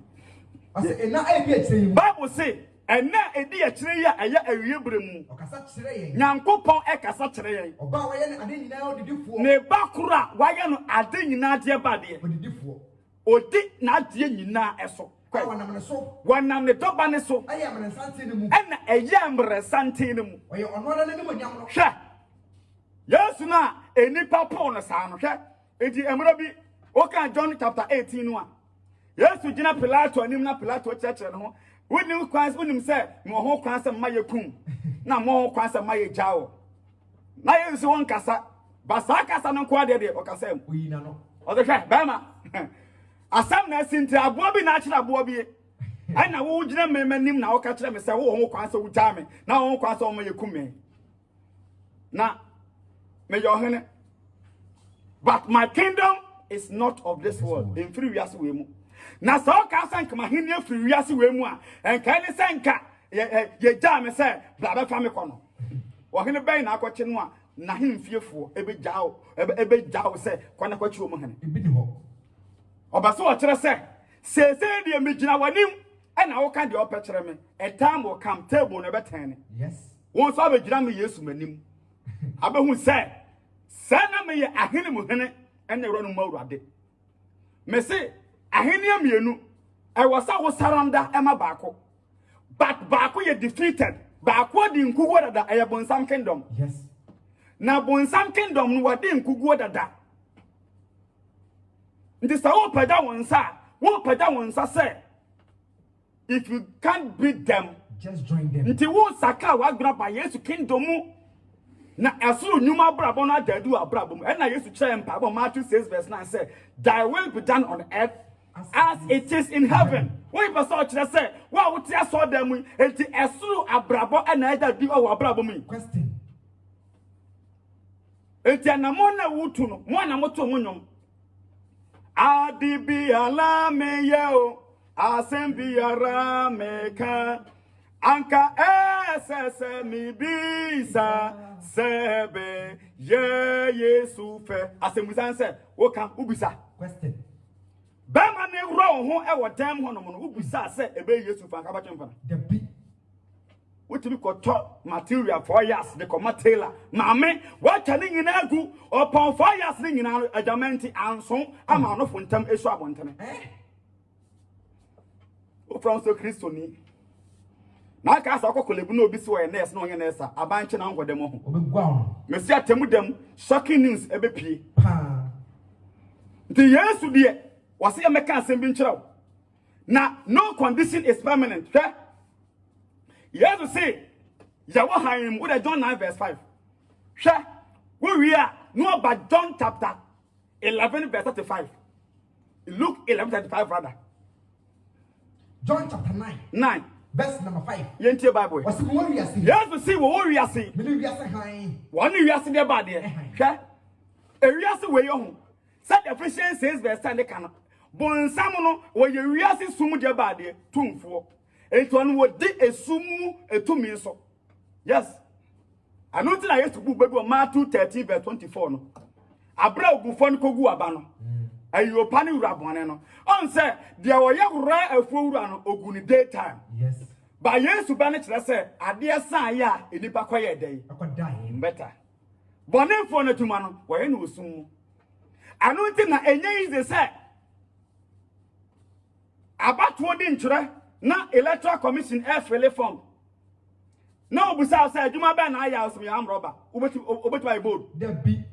ase ena ebi akire Bible say ena edi akire ya aya awie bremu okasa kire yen Nyankopon ekasa kire yen oba waye ne ade nyina odidifo ne bakura waye no ade nyina de bade odidifo odi na ade nyina eso wanam ne so wanam ne doba ne so aye amre sante ne mu ena eye amre sante ne mu oye ono na ne mu nyam no hwe Yesu na enipa Paul no sa no hwe edi emra bi oka John chapter 18 no a Yesu gina Pilato anim na Pilato church no ho wonim kwans wonim se mo ho kwans ma yekum na mo ho kwans ma ye jawo na Yesu won kasa basa kasa no kwa de okasa am oyina no o de hwe ba ma asam na sinti abo bi na akira abo bi ai na wo gina memanim na wo ka kira me se wo ho kwans wo ja me na wo ho kwans o ma yekum me na me yo hene but my kingdom is not of this world in free wiase we mu na so ka sanka mahenia free wiase we mu a enka ni sanka ye ja me se bla be fa me kono wo hene ben na akwache no a na hemfiefo ebe jao se kwana kwachi wo mu hene ebi di ho obaso wo kire se sese de me gina wanim e na wo ka de opa kire me a time will come table no betan yes won so be gina me Yesu manim abehu se sana me ye ahene mu hene ene ro no mawurade me se ahene amienu e wasa wo saranda ema baako but baako ye defeated baako di nkugo dada e bonsam kingdom yes na bonsam kingdom no wade nkugo dada ndi sa wo pada wonsa se if you can't beat them just join them nti wo saka wa gbra ba Yesu kingdom mu na asuru nyuma brabo na dadu abrabo mu na Yesu kire mpabo Matthew 6:9 say thy will be done on earth as it is in heaven. What if so kire say wa wo tia so dem enti asuru abrabo na dadu o abrabo mu question enti anamo na wutu no mo na moto mo nyom adibi ala me yo asembi ara meka anka esese mi bisa sebe ye Yesu fe asemusan se wo kan ubisa question bema ne ro ho e wo dem ho no mo ubisa se ebe Yesu fa ka ba twemfa the bi wotimi ko to material 4 years de ko matela maame wa tane nyina agu upon 4 years ne nyina adjustment anso ama no fontam esu abontene o Franso Kristo ni na ka sa kokolebu na obi si wo nurse na onye nurse abanche na ngwodem ho obegwa ho mesi atemu dem shocking news ebepie pa the Yesu de wase ya meka asem bi nkyerɛw na no condition is permanent hwɛ Yesu say yawo han with John 9:5 hwɛ wo wi a no ba John chapter 11:35 Luke 11:35 rather. John chapter 9. Verse number 5. Yentie Bible. What's the one we are seeing? Yes, we see what we are seeing. Believe we are saying. One we are seeing there bad there. Okay? We are seeing where you said the Ephesians says verse 10 they can. Bon samuno where you are seeing sumu there bad there. Tumfo. It one would di a sumu a 2 minutes so. Yes. I know that I used to book baby Matthew 13 verse 24 no. Abra bufon kogu abano. Ayo pani urabone no. On say there were ya ra afuura no oguni daytime. Yes. Ba Yesu ba ne kire say ade san ya enipa koye dey. Akodan Better. Bonefo na tuma no wo ye no osum. Anu nti na enye ize say abatu di nkyere na electoral commission fill form. Na obusa say adwuma ba na aya osum ya amroba. Obetu by board. The be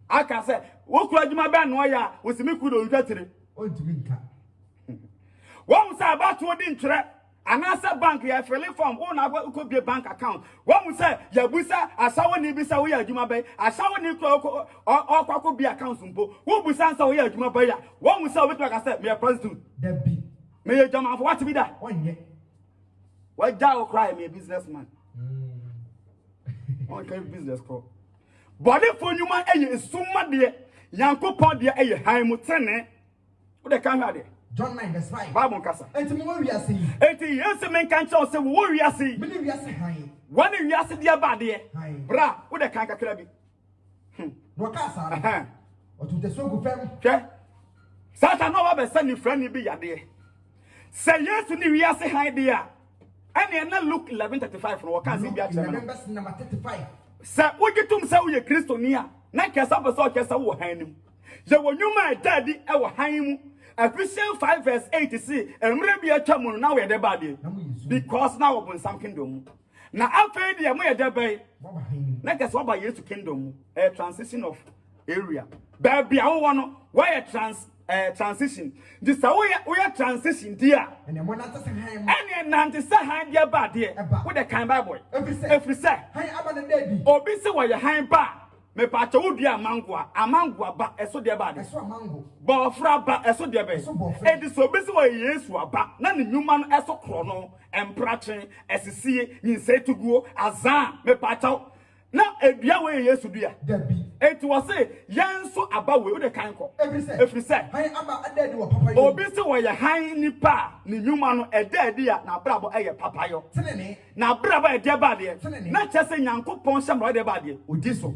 Aka say wo kura adwuma ba na oya osimi kudo ntwatire. Ontumi nka. Wọ́n sẹ́ abatuo di nkyerẹ́ anasa bank yẹ fẹ́lẹ́ form wọ́n na kó bie bank account wọ́n sẹ́ yẹ busa asawo ni bisa wọ́n yẹ adwuma bẹ́ẹ̀ asawo ni kọ́ ọkọ̀ bie account mpo wọ́n busa nsa wọ́n yẹ adwuma bẹ́ẹ̀ yà wọ́n sẹ́ wọ́n bẹ́ẹ̀ tó a ka sẹ́ mẹ president Debi mẹ yẹ jama afọ wàtí bi da onye wọ́n já o cry mẹ businessman wọ́n kẹ́ business kọ́ bọ́dé fonyuma ẹ̀yẹ esuma deɛ yanko pɔn deɛ ɛyɛ han mu tẹ́nẹ̀ wọ́n dẹ̀ kan hwẹ́ adé. John 9 verse 5. Bible kasa. Enti mo wi ase. Enti Yesu men kan cho se wo wi ase. Me wi ase han. Wani wi ase dia ba de. Bra, wo de kan kakra bi. No ka sa. O tu te so gu fam. Hwe. Satan no ba be sani frani bi yade. Se Yesu ni wi ase han de a. Ene na Luke 11:35 no ka se bi a kire me. Verse number 35. Se wo gitum se wo ye Kristo ni a, na kesa be so kesa wo han nim. Ye wo nwuma dadi e wo han mu. Ephesians 5 verse 8 see emre bi atwa mu na we de bade because now we some kingdom na afei de mo ye de bai na guess what about Yesu kingdom a transition of area baby awo no why transition this we transition dia and mo na tse han mo and nante se han dia bade with the kind bible every say han aba na dedi obi se wo ye han ba me pa cha wo dua amangwa ba eso de bade eso amango bo fra ba eso de be e di so be se wo Yesu aba na ne nyuma no eso kro no emprache esisie nyinse tuguo azan me pa cha na edua we Yesu dua dabi enti wo se yenso aba we wo de kan ko every say han aba adedi wo papa yo obi se wo ye han ni pa ne nyuma no edadi ya na brabo eye papa yo tenene na brabo e de bade na chese nyankopon hyamro de bade odi so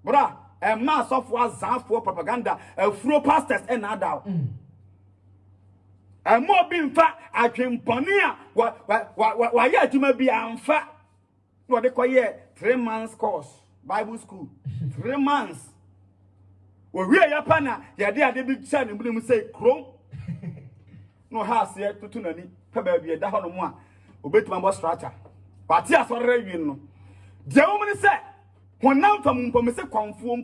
bra a mass of azanfo propaganda afro pastors and adal mo bi mfa atwempone a wa ya adwuma bi amfa no de koye 3 months course bible school 3 months we ya pana ya de ade bi cha ne mu say krom no house ye tutu nani pa ba bi da ho no mu a obetuma bo structure party asore wi no de wo mu say honam fam mpo me se konfo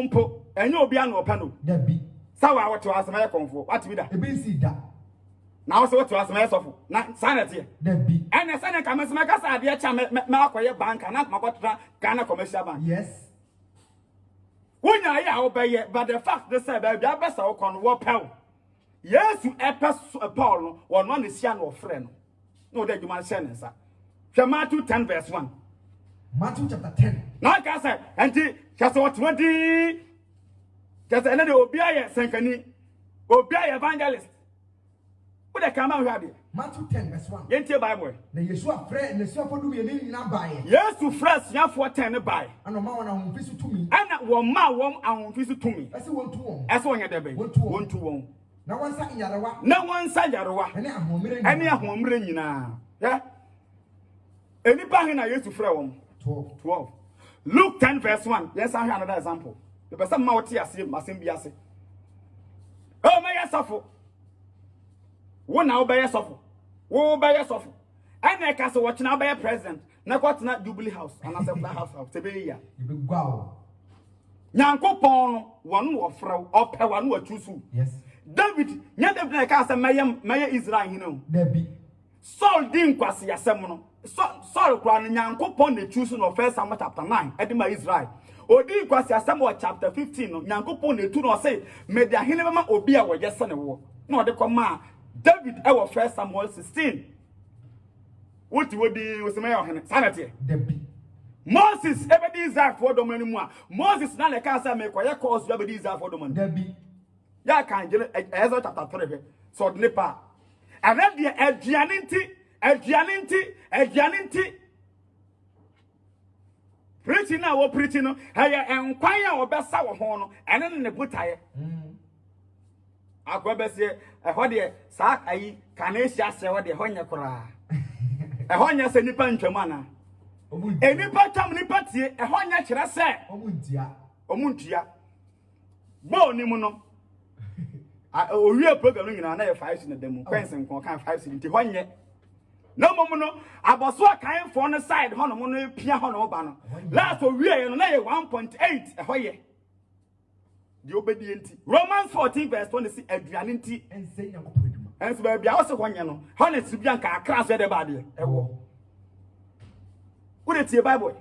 mpo enye obi an opa no dabi sawa wote asema ye konfo wati bi da e bi si da na wo se wote asema ye sofo na sanete dabi ene sane ka me se kasa ade cha me akoye banka na makotra Ghana commercial bank yes wonya ya obeye but the fact they say ba bia besa wo kon wo pew Yesu epes Paul no wono na sia no ofre no de djuma se ne nsa Matthew 10 verse 1 Matthew chapter 10. Now I can say, Auntie, just what 20. Just another Obia Sankani, Obia evangelist. What I come out here? Matthew 10 verse 1. Yenti Bible. Na Yeshua friend, Yeshua for do me any na buy. Yes, to fresh ya for 10 buy. And ma wana hon fisu to me. And one ma won and fisu to me. I say 1 to 1. As one ya debe. 1 to 1. Na one sa inyarewa. Na one sa yarewa. Any ahomre nyina. Yeah. Any pa na Yesu frɛ wɔn. 12. Luke 10 verse 1. Let's have another example. The person mauti ase masem bi ase. Oh my yesofo. Wo na obey yesofo. Wo obey yesofo. Ene ka se wo kina obey president. Na kwat na Jubilee House and as a house of Tebeya. You be gwawo. Nyankopon wonu wo frɛ opɛ wonu atusu. Yes. David, nya David na ka se meye Israel hino. David. Saul din kwase yasem no. Saul kwa no Nyankopon na tusu no 1 Samuel chapter 9 edima Israel. odi kwasi Samuel chapter 15 no Nyankopon na tu no say me de ahene bema obi a wo yese ne wo na ode koma David e wo 1 Samuel 16 woti wodi wosema ya ohene sanate David Moses ebedi Israel for domani mu a Moses na le ka say me koye cause ebedi Israel for domani David ya kan je Exodus chapter 3 so de pa and then the aduaninti preaching na wo preaching no haya enkwan ya obesa wo ho no ene ne butaye akobese ho de sa ayi kanesia se wo de ho nye kora ho nye se nipa ntwam ana enipa tam nipa tie ho nye kire se omuntia bo ni mu no owie program no nyina na ye 5 na demu kwense nkon kan 5 nti ho nye no momo no aboso kan for no side ho no mo no pia ho no ba no last owie no na ye 1.8 ho ye di obedienti Romans 14 verse 20 aduane nti ense Yakobon duma ense ba bia wo se ho nye no ho na sibia nka akra so de ba de ewo wo de tie Bible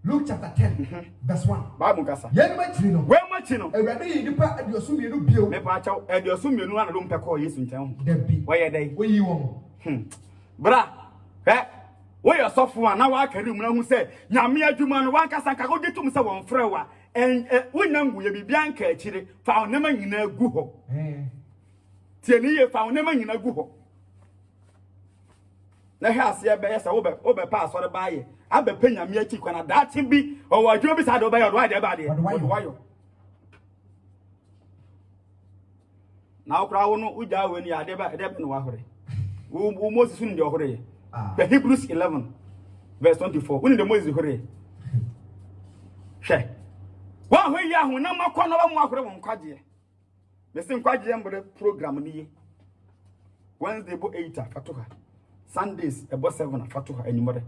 Luke chapter 10 verse 1 Bible kasa yen machi no we machi no ewrade yi nipa adiosu mienu bio me pa chaw adiosu mienu na do mpekọ Yesu nchen ho David wo ye dai wo yi won bra wo your sofo na wa kari mu na hu se nyame adwuma no wan kasa nka go gitum se won frɛ wa wonam gu ye bibia nka akire fa onema nyina gu ho tie ni ye fa onema nyina gu ho na ha ase be yesa wo be pa asore ba ye abe pe nyame aki kwana daate bi o wa adwuma bi sa do ba ye do wa de ba de wo yo na okra wo no uja we ni ade ba no wa hore wo Moses ni de hore the Hebrews 11 verse 24 when the Moses hore hwe wa ho yi ahu na makọ na ba mu akore won kwaje me se kwaje mbre program ni ye Wednesday bo 8 fatoha Sundays ebo 7 fatoha enimore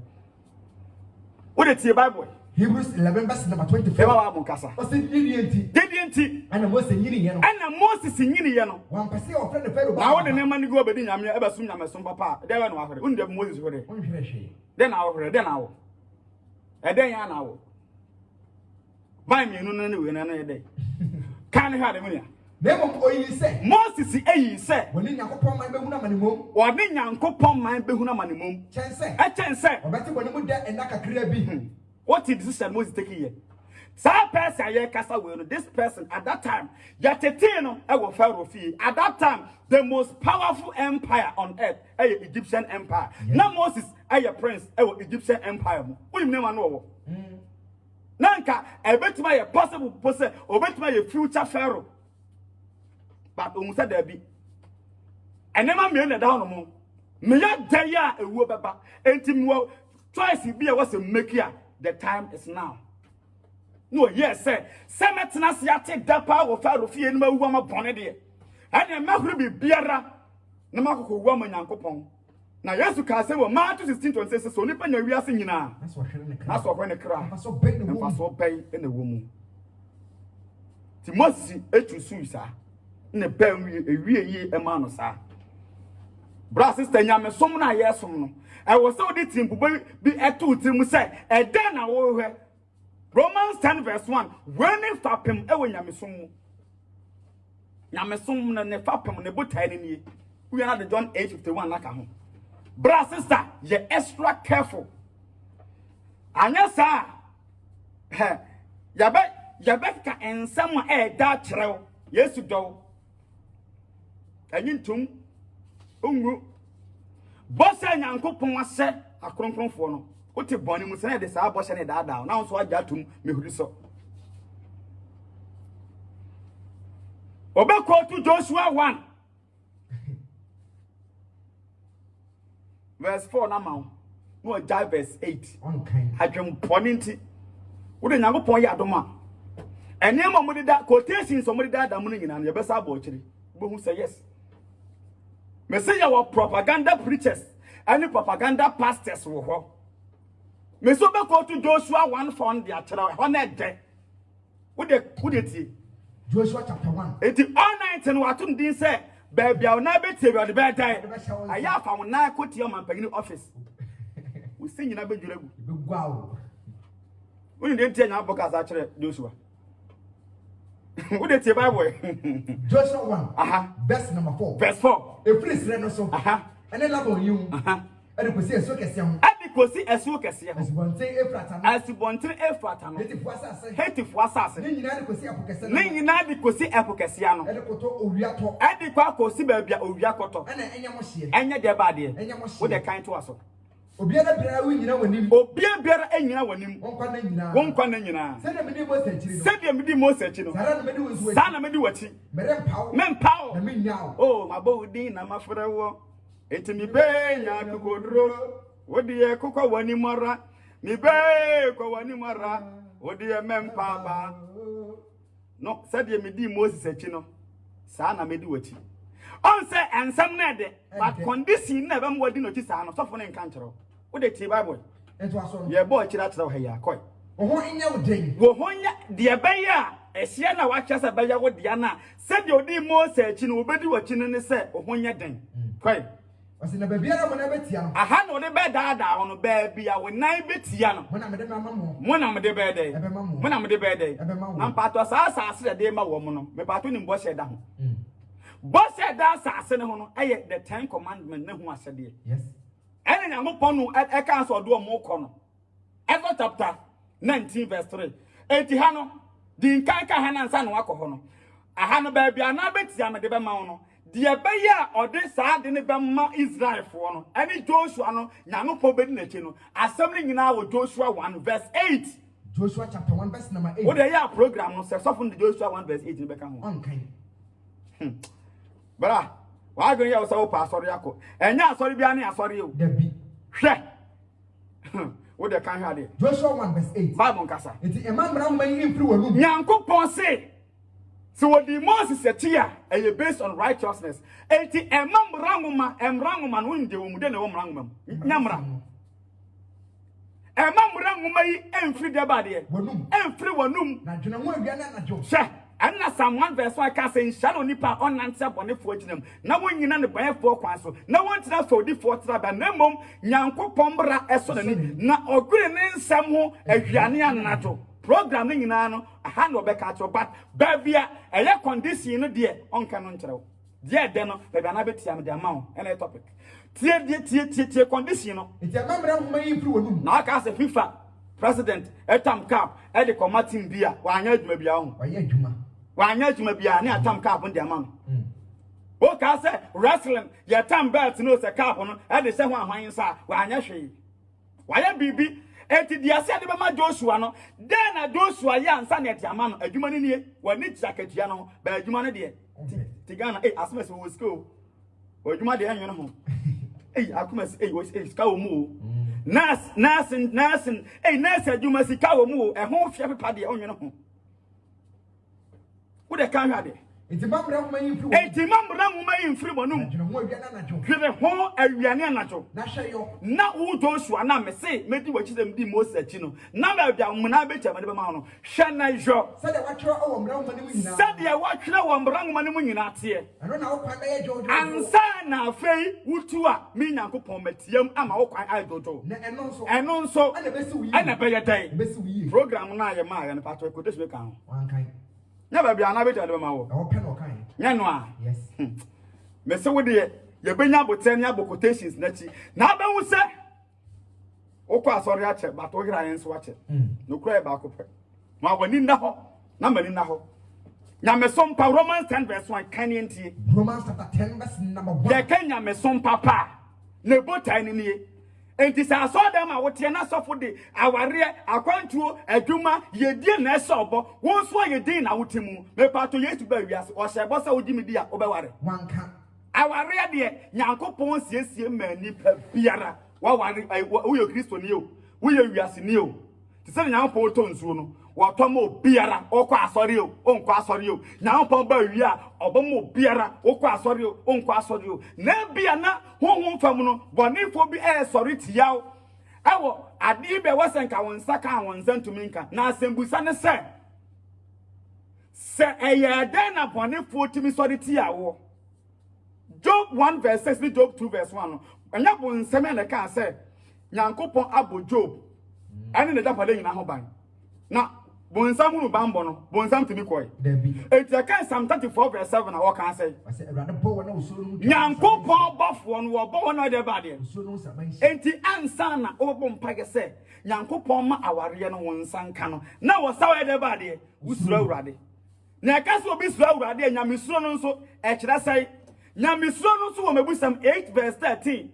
wo de tie Bible Hebrews 11 verse number 24 eba wa mon kasa o se didienti ana Moses nyini ye no wan pese o friend Pharaoh na wo de ne mani go obedi nyame eba sum nyame sum papa de we no wa hore wo de Moses hore on hwere hwe de na wo hore de na wo eden ya na wo bai mi nu na we na na de kan ha de munia Nemo oyi se Moses eyi se woni Yakobon man behuna manimom woni Nyankopon man behuna manimom chense obeti woni mu da ena kakra bi what is decision Moses taking here sa person ye kasa we no this person at that time yatete no e wo Pharaoh fie at that time the most powerful empire on earth Egyptian empire na Moses prince Egyptian empire mo woni name no wo nanka ebetima ye possible pose obetima ye future Pharaoh but said there be enema me na da no mo me ya day a ewuo beba enti mo choice bi a was make here the time is now no yes sir semetna se ate da pa wo Pharaoh fie no mawu ma bone de ene mahuru bi biara na makoko wu ma Nyankopon na Yesu ka se wo Matthew 16:26 so nipa nya wiase nyina na so hwe ne kra fa so pay ene wo mu ti Moses etu suisa ne pam ewie yi ema no sa bra sister nyame som na yesom no e wo se odi timbubo bi etu tim se e den na wo hwe Romans 10 verse 1 when if fapem e wo nyame som na ne fapem ne botai ne nie we are the John 8:51 naka ho bra sister ye extra careful anya sa yabe ka ensam e da kyerɛw Yesu dɔw anyintum ongu bosa Nyankopon ase akronkronfo no wote bɔne mu sene de saa bɔhyɛ ne daadaa na nso agya atum mehuri so obekɔ to Joshua 1 verse 4 na mawo no agya verse 8 adwem bɔne nti wode Nyankopon yɛ adom a enema mo de da quotation so mo de da mo nyina no yɛbɛsa abɔ kyiri bohu say yes me say your propaganda preachers and propaganda pastors wo ho me so be go to Joshua 1 fund dia kira ho na de wo de ti Joshua chapter 1 eti all night no watum din say baby a na be tie be be die aya fa won na ko tie man pagini office we say nyina be dwuragu be gwawo When you didn't tell podcast actually Joshua. Who did the Bible? Joshua 1. Verse number 4. Verse 4. A place reno so. And then love on you. And you see a so kesiam. And you see a so kesiam. As one say Efrata. As you want to Efrata. Hate for assassin. Then you know you see Apocasiano. And the Koto Uriato. And the Quaco Sibabia Uriacoto. And Enyamoshi. And your body. With a kind to us. Obiara bia we nyina wanim. Obia biara enyina wanim. Won kwana nyina. Sɛ me di mo sɛchiri no. Sɛ de me di mo sɛchiri no. Sara na me di wo suwa. Sa na me di wachi. Mempao. Na me nyaawo. Oh, mabo din na mafrɛ wo. Enti mi be nya kokodro. Wodi e kokɔ wani mara. Mi be ko wani mara. Wodi e mempa ba. No, sɛ de me di mo sɛchiri no. Sa na me di wachi. On say ensam na de, but condition na be mo wadi no ti sa no. So for na nka nkyerɛ. Wo de ti Bible. Eto aso. Ye boy kira kira ha ya koi. Wo ho nya wo den. Wo ho nya de be ya ehia na wa kyesa be ya wo de na se de odi mo se achi no obedi wachi ne se wo ho nya den. Koi. Ose na ba biara mo na betia no. Aha no de be da ho no ba bia wo nan betia no. Mo na me de mama mo. Mo na me de be dey. Mo na me de be dey. Na pato sa de ma wo mo no. Me pato ni mbo she da ho. Bo she da sa ne ho no eye the 10 commandment ne ho asede. Yes. And then I'm upon a council do a more corner. Exodus chapter 19, verse 3. Etihano, the Incanca Hanan San Wakohono. A Hano baby, an abbot Yama de Bamano. The Abaya or this side in the Bama Israel for no. Any Joshua, Yano Pobinetino, assembling in our Joshua 1, verse 8. Joshua chapter 1, verse number 8. What they are program was often the Joshua 1, verse 8 in Beckham. Okay. But why go you so pastor yako? And ya sorry biani sorry you. Debi. What they can have it. Joshua 1 verse 8. Bible kasa. Iti emambra mman imfiri wanu. Nyankopon say. So what the Moses said here, based on righteousness. Iti emranguma no inde wo mude na wo mranguma. Nyamra. Emamranguma yi emfiri de bade. Wanum. Emfiri wanum. Na dwena ho aduane na jo. And na Psalm 1 verse 1 ka say shadow nipa on answer bone fo aginam na wonyina ne ban fo kwan so na wontina so di fo tra ba na mom Nyankopon bra eso ni na ogure ne nsam ho ahwiane anato program ni nyina no aha na obeka cho but babia eye condition no de onka no nkyerɛw de de no babia na betia me de amount and a topic tie condition no iti amamra mman imfiri wanu na aka say FIFA president etam cap e de commatin bia wa anya adwuma bia ho wa ye adwuma wanya juma bia ne atam cap on the amount. O ka say wrestling ya tam belt no se cap no e de se ho ahwan sa wanya hwe. Waya bibi enti dia se de be ma Joshua no den na Joshua ya ansa na eti ama no adwuma ne nie wani jakatua no ba adwuma ne de tigana asmes wo school adwuma de anyo no ho akumas wo ska wo mu nas nas adwuma sika wo mu e ho fia pepa de onyo no ho. Who they can't have it? It's a mamma free monum. Give a home a Rianianajo. Nashayo. Now, who Joshua now may say, maybe what you them be most setino. Now, Munabet, Madame Shana Jo. Said the watcher or money. Said the watcher or money not here. I don't know what I do. And Sana Fay, would to mean Uncle Pometium, I'm all quite idle. And also, and a better day. Program now, your mind and Patrick could just become one kind. Never be another bit of them. Yanwa. Yes. Me say with the you bring up with 10 quotations. Now, I will say, okay, sorry, I check, but we can watch it. No cry back up. Now, when in the hall, number in the hall. Now, me some Romans 10 verse 1 Kenyan tea. Romans chapter 10 verse number 1. The Kenya me some papa. Ne bota ni. And this I saw them I would na so for the aware akwantuo adwuma ye die na esobo won so ye din na wotimu me pato ye tu ba wiase o se bosa odi me dia obeware wanka aware de Nyankopon siesie mani pa biara wa ware wo ye Kristo ni o wo ye wiase ni o ti se Nyankopon to nsuo no wo to mo biara o kwa asori o onko asori o Nyankopon ba wi a obomo biara o kwa asori o onko asori o na bia na honhom fam no bonifo bi sorry tiaw ewo ade be wasenka wonsa ka wonza ntuminka na asembusa ne se eye den na bonifo timi sorry tiawo Job 1 verse 6 ni Job 2 verse 1 no anya bonsem na ka se Nyankopon abo Job ane ne dapade nyina ho ban na bonsam no bambo no bonsam timi koy enti aka Psalm 34:7 na what can say Nyankopon bofo no wo bo no de bade enti ansa na obo mpage se Nyankopon ma aware no wonsan ka no na wo saw de bade usuro awurade na aka so obi suro awurade nyamesuro no nso e kire sai nyamesuro no nso wo mabusam 8:13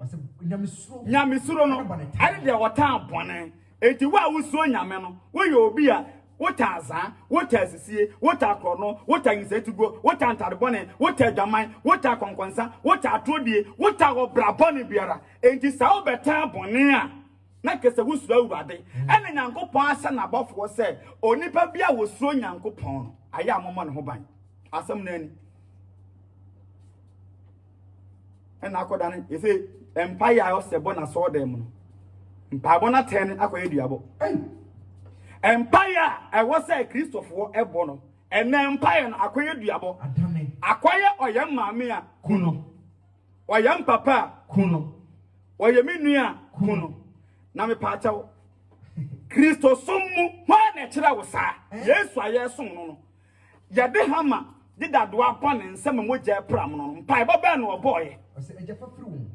nyamesuro no ade de wota abone enti wa usuro nyame no wo ye obi a wota aza wota asisie wota krono wota nsetugo wota ntarbone wota dwaman wota konkonsa wota atodie wota obrabone biara enti sa obeta bone a na kese wusuro awurade ene Nyankopon asa na bofo se onipa bia wosuro Nyankopon aya amoma ne ho ban asem na ani ena akoda ne ese empire ayo sebo na so dem no mpabo na 10 akoye duabo empire I was say Christopher ebono and empire na akoye duabo akoye oyam maame a kuno oyam papa kuno oyam nua kuno na me pa chawo Christo sommu ho na kira wo sa Yesu aye som no yade hama dida do apon nsem mogya pram no mpa baba na oboye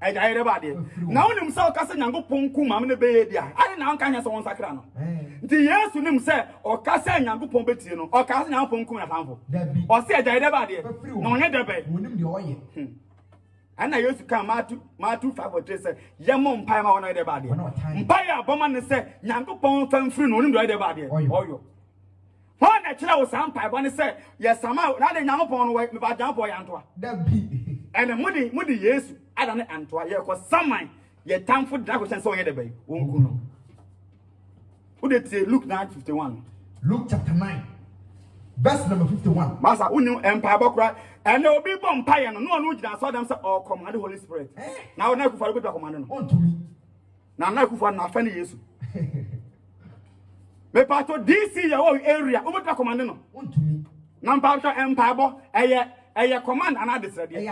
eja ire bade na onim se okase Nyankopon ku mam ne beye dia ari na anka nya so won sakra no nti Yesu nim se okase Nyankopon betie no okase Nyankopon ku na famfo o se eja ire bade na onye debe wonim de oye ana Yesu kan matu 5:3 se yemo mpa ma wona ire bade mpa ya boma ne se Nyankopon famfiri no onim de ire bade oyo ho na kira wo sampa bo ne se yesama na de Nyankopon no we me ba Nyankopon ya ntoa and mudi Yesu adane antoa ye ko saman ye tamfo dra ko sense onye de bay wonku no ode tie Luke 9:51 Luke chapter 9 verse number 51 masa unu empire bokra and obi bo empire no no gina so dem say o command the Holy Spirit na ona kufa go to command no ontumi na kufa na fa ne Yesu me pato DC ya wo area o to command no ontumi na mpato empire bo eye command ana desrade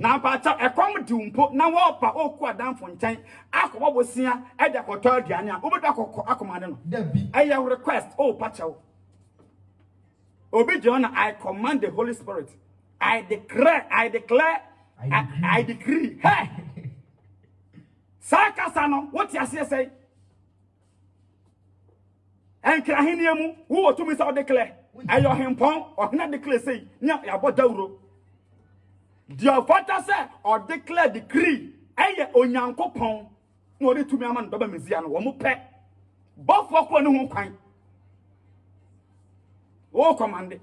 na pacha ekom di umpo na wo pa oku adanfo nchen akobo bosia e de koto aduane a obedu akomande no eye request oh pacha wo obi John I command the Holy Spirit I declare I decree hey saka sano what you say enkra hiniemu wo to me say declare ayo hempon or na declare say nya ya bodawro the father say or declare decree eye onyankopon na ori tumi ama no baba mezia no wo mo pe bofo ko ne ho kwan o command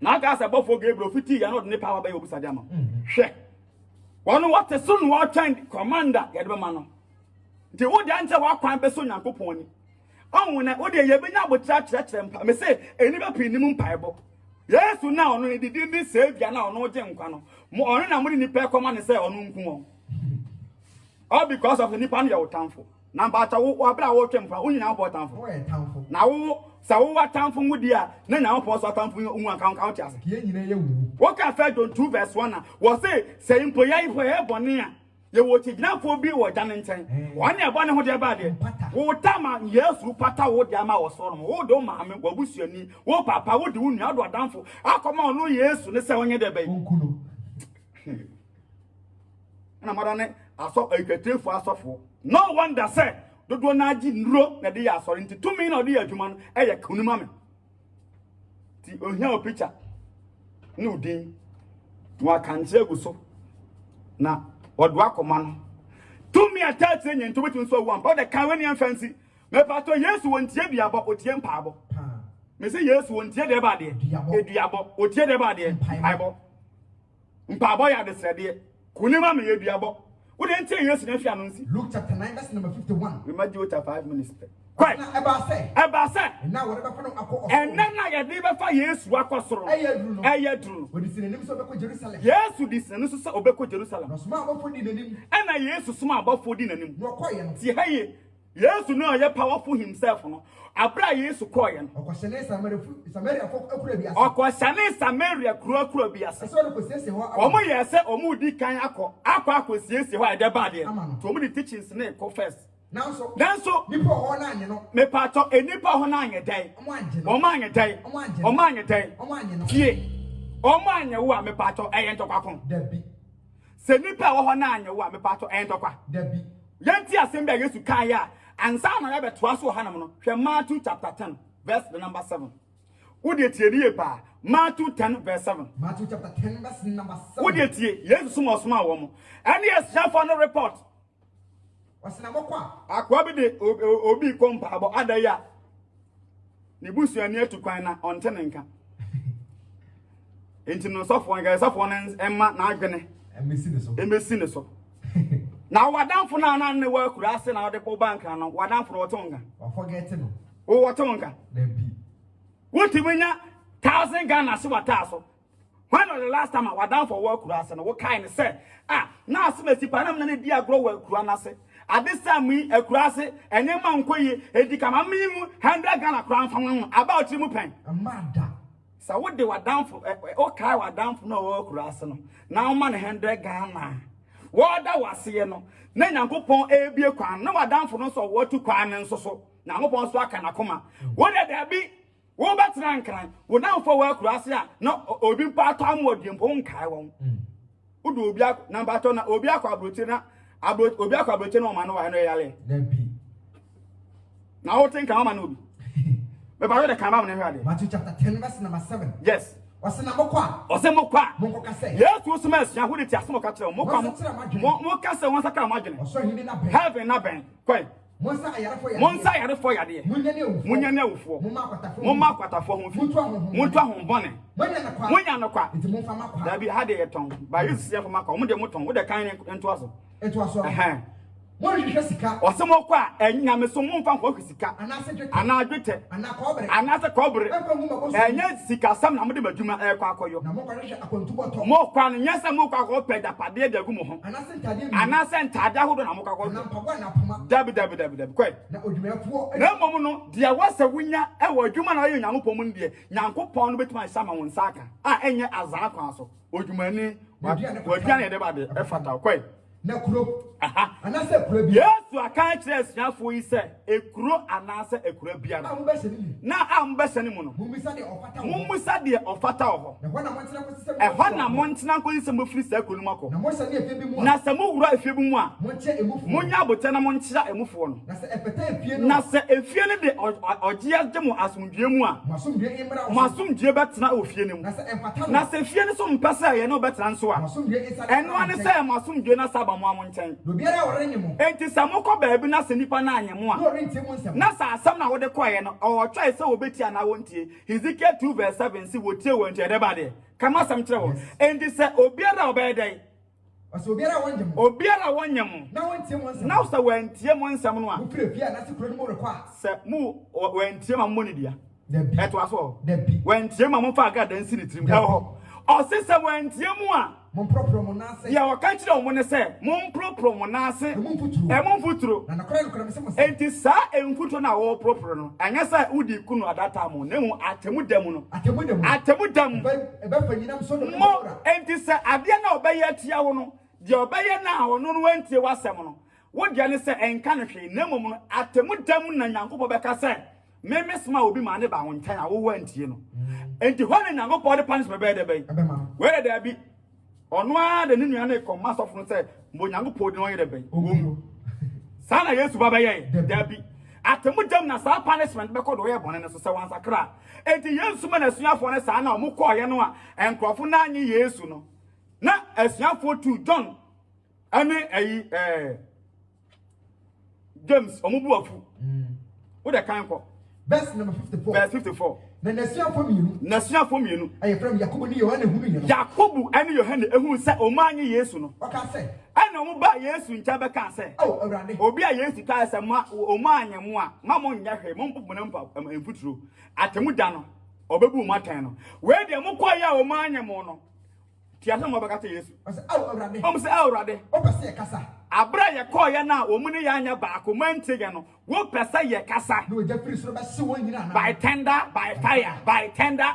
na ga say bofo Gabriel fiti ya no de power ba obusa dia ma hwe wono what sun wo try commander ya de ma no nti wo dia nche wa kwan be so onyankopon ni onwuna ode ye benya abotra kire mpa me say eni be pinim mpaibo Yesu na ono ni didi ni savior na ono je nkwa no mo ono na mo ni pe koma ne say ono nku won all because of the nipa na your tamfo na mba wo abra wo twempa onyina abo tamfo na wo sa wo watamfo ngudi a na nya wo so tamfo nwu aka aka ase ye nyina ye wu wo ka fa John 2:1 na wo say impo ya ifo he bone a ye wo tiginafo bi wo jane nchen won e bone ho de ba de wo tama Yesu pata wo de ama wo so no wo do maame wo busuani wo papa wo de wo nua do adamfo akoma ono Yesu ne se wonye de ba onkuno na madane aso eketefo asofo no wonder say dodo na agi nro na de ya asori nti tumi na de ya adwuma no eye kunuma me ti ohia o picture ni udin wa kanche guso na odo akoma no tumi atatre nyen to betu so wan but the kan when yan fancy me pato Yesu wontie biabo otie mpaabo me say Yesu wontie de ba de eduabo otie de ba de mpaabo mpaabo ya de srede kunima me eduabo wo de ntie Yesu na fia no nsi Luke chapter 9 verse number 51 we might do it 5 minutes quite eba say na wo be fa no akọ and na ya de be fa Yesu akosoro eyedru wo di sinanim so be ko Jerusalem Yesu di sinanim so obekọ Jerusalem no suma abofo di nanim and na Yesu suma abofo di nanim no koye no ti haye Yesu no ye powerful himself no abra Yesu koye no okoshane Samaria akura biase okoshane Samaria kura biase so ko sese ho omo ye se omo di kan akọ siesie ho ade ba de to omo di teachings na ko first nanso nipa ho na anye no me pato enipa ho na anye dai omo anye tie omo anye wo a me pato eye ntokwa kon dabi se nipa ho na anye wo a me pato eye ntokwa dabi yanti asem bia Yesu kan ya ansa na ya betoa so hanam no hwe Matthew chapter 10 verse the number 7 wode tie die pa Matthew 10 verse 7 Matthew chapter 10 verse number 7 wode tie Yesu suma wo mo ene yes for no report wasena mokwa akwa bi de obi kompa abo adaya ne busuani atukwan na ontene nka enti no sofo nga sofo no emma na adwene emesi ne so na wadanfo na ne wa kura ase na wode po bank na wadanfo no wotonga wa forget no o wotonga na bi wonti menya 1000 Ghana se wata so when was the last time wadanfo wa kura ase no wo kai ne say na asemasi pa na me di agro wa kura na se at this time we akura ase enye ma nkoyi edi kama mimu 100 Ghana kura mfa about mu pen amada sa wo de wadanfo o kai wadanfo na wa kura ase no na wo ma ne 100 Ghana wo da wase no na Nyankopon ebie kwan na wadanfo no so wo tu kwan nso so Nyankopon so aka na koma wo de da bi wo betran kran wo danfo wa kura ase a na obi mpa to amodimpo nkai won wo do obi na mpa to na obi akwa abrochi na obi akwa abrochi na o ma no wa no yale na bi na wo think am ma no obi me ba de kan ba me hwade Matthew chapter 10 verse number 7 yes wasena mokwa monko kase yesu smes ya hudi ti asemo ka kire mo kase won saka madwene oso hinde na ben heaven na ben kwai monsa yarefo yade munyane awufo momma akwatafo ho fi muntu ahon bone munya na kwa nti momfa makwa da bi hade yeton ba yesu yefo makwa mo de moton wo de kan ento aso mo hwehwe sika osemo kwa enyame so momfa nkwa sika anadwete anase kobre enya sika sam na mo de badwuma ekwa akoyo na mo kwa hwehwe akwantuboto mo kwa no nyesa mo kwa ko peda pade de gumo ho anase ntade ahodo na mo kwa ko na mpagwa na poma dabi kwai na odwumafo na mom no de wasa wunya e wo adwuma na ye Nyankopon mu ndie Nyankopon no betuma sama won saka enye azan kwa so odwumani wadiane ye de ba de e fata kwai na kuro anase kuro bi Yesu aka kire asiafo yi se ekuro anase ekuro bia na ambese ni mu no mummisa de ofata ho ehwa na montena ko se mo firi sa ekuro mu akọ na se mo wura efie bi mu a munya abote na monkyira emufo no na se efie ne de ogie de mo asomdue mu a masomdue betena ofie ne mu na se efie ne so mpesa ye no betena nso a eno ane se masomdue na saba mo amonchen obiara worenye mo enti samoko baabi na se nipa na anyem a na sa asam na wode koye no o twa se obeti ana wontie Ezekiel 2 verse 7 si wotie wontie de bade kama sam kire wo enti se obiara obedai aso obiara wonye mo obiara wonye mo na wontie mo nsam na so wantie mo nsam no a mo fire pia na se kuro mo rekwa se mu wantie ma mo ni dia dabi eto aso dabi wantie ma mo fa ga dan si ni trim ho o se se wantie mu a mompropro mo nase ya waka kire mo ne se mompropro mo nase momfuturo na nakora nkora mesemo enti sa enfuturo na wo propro no anya sa udi kunu adata mo ne mu atemudam no atemudam ebe fanyinam so no mo enti sa ade na obaye atia wo no de obaye na wo no wantie wasem no wo de ne se enka no hwe na mom no atemudam na Nyankopɔ beka se memesma obi ma ne ba wo ntan a wo wantie no enti ho na Nyankopɔ de punishment be de be where de abi ono a de ninu na ko masofu no se mbo Nyankopɔ de no yede be sana Yesu baba ye dabi atemudam na sa punishment be ko do ye bone ne so se wan sakra enti Yesu ma na suafo ne sa na mo ko ye no a enkrofo na anyi Yesu no na asuafo tu John ane ayi James omubuafu wo de kan ko verse number 54 na nasuafo mienu aye from Yakobo ni Yohane hunu ye no Yakobo ane Yohane ehun se o ma anyi Yesu no o ka se ana omu ba Yesu ncha be kan se oh awrade obi a Yesu ka se ma o ma anyemu a ma mo nya hwe mo mpopo na mpa emfuturo atemu da no obebu mu atan no we de mo kwa ya o ma anyemu no Tia se mo ba ka te Yesu. I say awurade. O mo se awurade. O pese kasa. Abra ye call ye na omuni ya anya ba ko mante ye no. Wo pese ye kasa. No je free so ba se won nyina na. By tender, by fire, by tender,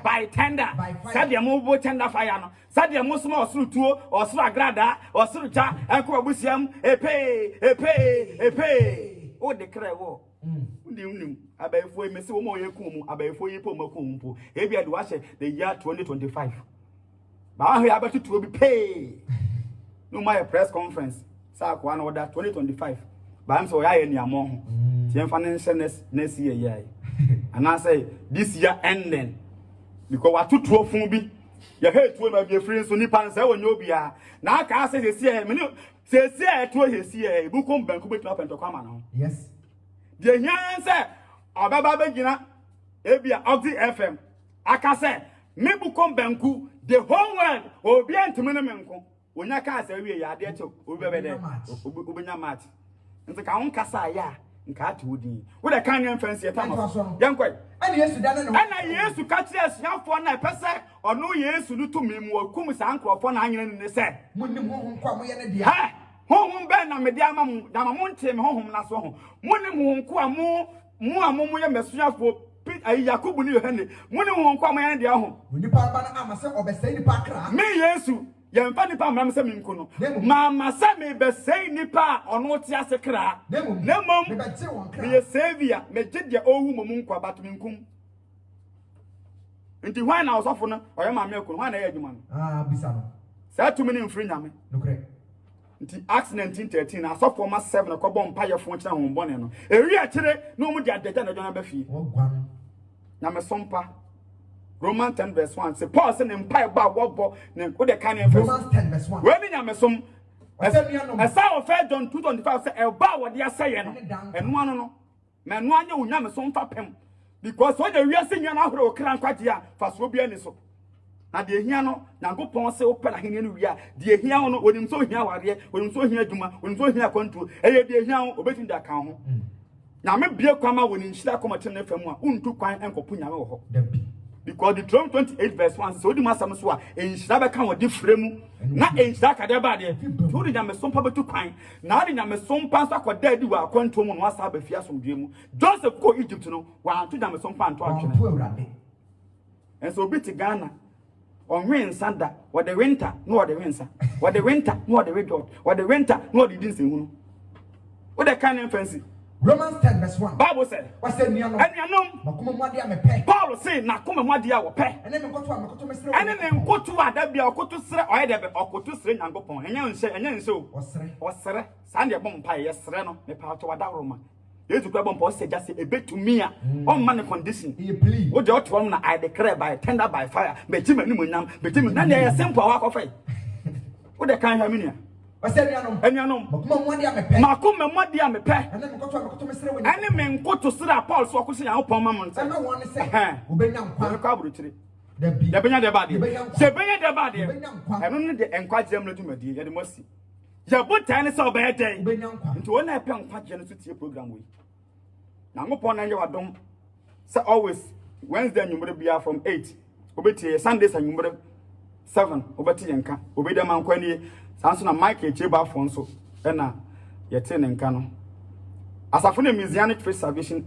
by tender. Said mo bo tender fire no. Said mo small osuru tuo, osuru agrada, osuru cha, enko abusiam, epe. O declare wo. Unim abayefo me se wo mo ye kum abayefo yi po makum po. E bia de wa hye the year 2025. Ba ho ya betu tuo bi pay. No my press conference. Sa kwa na order 2025. Ba am so ya ye niamo ho. Tien financial next year yeah. And I say this year ending because what to fun bi ye hate we ma bi free so nipa nsa wo nyobia na aka say this year me say to this year bu kom banku betu apentokwa ma no. Yes. The here say obaba begina ebia Oxy FM aka say me bu kom banku the whole world obi antime ne menko onya ka say we ya de cho obi bebe obenya match nti ka won kasa ya nka atudi wo de kan yan fancy e tam yankoi ana Yesu da no ana Yesu ka kire asiafo na pese ono Yesu no to memu akum sa ankrofo na anyene ne se munnim honhom kwa mo ye ne dia ha honhom be na me dia ma mu da ma mo ntem honhom na so ho munnim honko a mo ye mesuafo Yakubu ni Yohane munnim honko a mo ye ne dia ho nipa ba na amase obesai nipa kra me Yesu yemfa nipa mram se menku no mama se me be sei nipa ono ti asekra nemom me be kire won kra me savior me gide owu mom nkwa bat menkum nti hwan na osofo no oyema me ku hwan na ye adwuma no bisa no sa tumi ni mfiri nyame no kre nti Acts 19:13 asofo ma 7 ko bom pa ye fon kira hon bone no ewi a kire no mu di adagya na dwona ba fie ogwan na me sompa Romans 10:1 say Paul say empire ba wobo ne wo de kan en Romans 10:1 we ni nyame som esa of John 2:25 say e ba wo de aseye no enu anu no me enu anya wo nyame som fa pem because so de wiase nya na ahoro okran kwaje a fa so bia ni so na de ehia no Nyankopon say wo pela hene no wi a de ehia no onim so hia ware onim so hia adwuma onim so hia kwantu eye de ehia no obetin da kan ho na me bie kwama woni nhira komatem na famu a untu kwan enkopu nyame wo ho because the Deuteronomy 28:1 so di masam so a enhira be kan wo de fremu na enhira ka de ba de to di nyame sompa betu kwan na di nyame sompa so akoda di wa akwanto mu no asa ba fi asomdwe mu Joseph ko Egypt no wa to nyame sompa anto atwene and so bit Ghana on win sanda what the winter no the winter what the winter no the redot what the winter no the din senhu no what the kind of fancy Romans 10:1 Bible said what said niano makoma mwade amepe Paul say na koma mwade a wo pe ene me koto mesre ene ne nkoto ada bia okoto sre oye de be okoto sre Nyankopon enya nse o osre sa ne bom pa ye sre no me pa to wada roma Yesu kwa bom pa o se jase ebetumi a on man condition wo je oto na I declare by tender by fire be jima ni monyam be jima na ne ye simple wa kofa wo de kan ha minia Enyano makoma mwadi amepe ene me nkoto sra Paul so akosi ya opon ma monte ene won se obenya nkwa ka abruchire da benya de bade se benya de bade eno ne de enkwaje am ladumadi ye de mosi ya botan ne se obenya den obenya nkwa nti wona epe nkwaje no so tie program we na ngopon na ye wadom se always Wednesday nyumre bia from 8 obetie Sundays nyumre 7 obetie nka obeda mankwani sanso na Michael Cheba Fonso na yete ne nka no asafo na Messianic Faith Salvation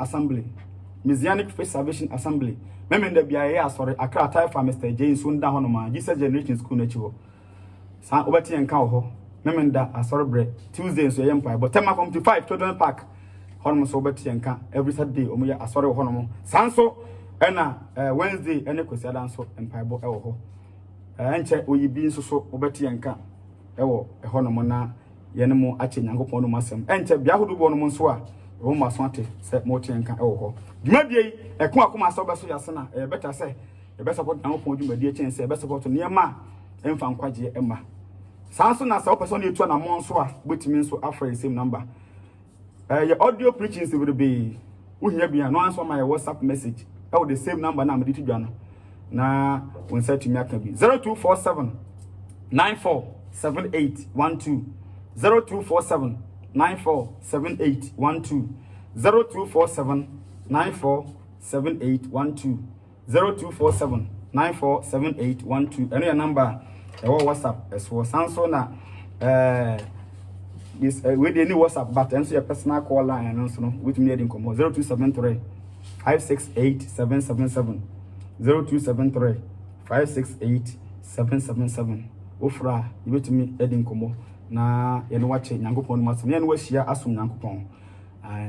Assembly memenda bia ye asore Accra Taifa Mr. James Sunda hono ma Jesus Generation School na chiwo san obati nka ho memenda asore bre Tuesday so ye mpa but tema come to 5 Children Park hono so obati nka every Saturday omo ye asore hono mo sanso na Wednesday ene kwesi adanso mpa bo e ho enche oyibi nso so obati nka ewo ehono na yene mo ache Nyankopon no masem enche bia hodo no mo nso a wo maso ate se mo tenka ewo ho dwumadie eko akoma so beso yase na better say e be support Nyankopon dwumadie chen se e be support niema emfa nkwaje ema sanso na se o person etu na mo nso a betimi nso afra same number your audio preaching will be uhia bia no answer my WhatsApp message ewo the same number na me dit dwa no na won set to me aka bi 0247 947812 0247 947812 0247 947812 0247 947812 and your number WhatsApp as well. Sanso na this with any WhatsApp but and your personal call line and also with me in combo 0273 568 777 0273 568 777 ofra you bet me edin combo na ye no wache nyankopon maso ne no wahia asom nyankopon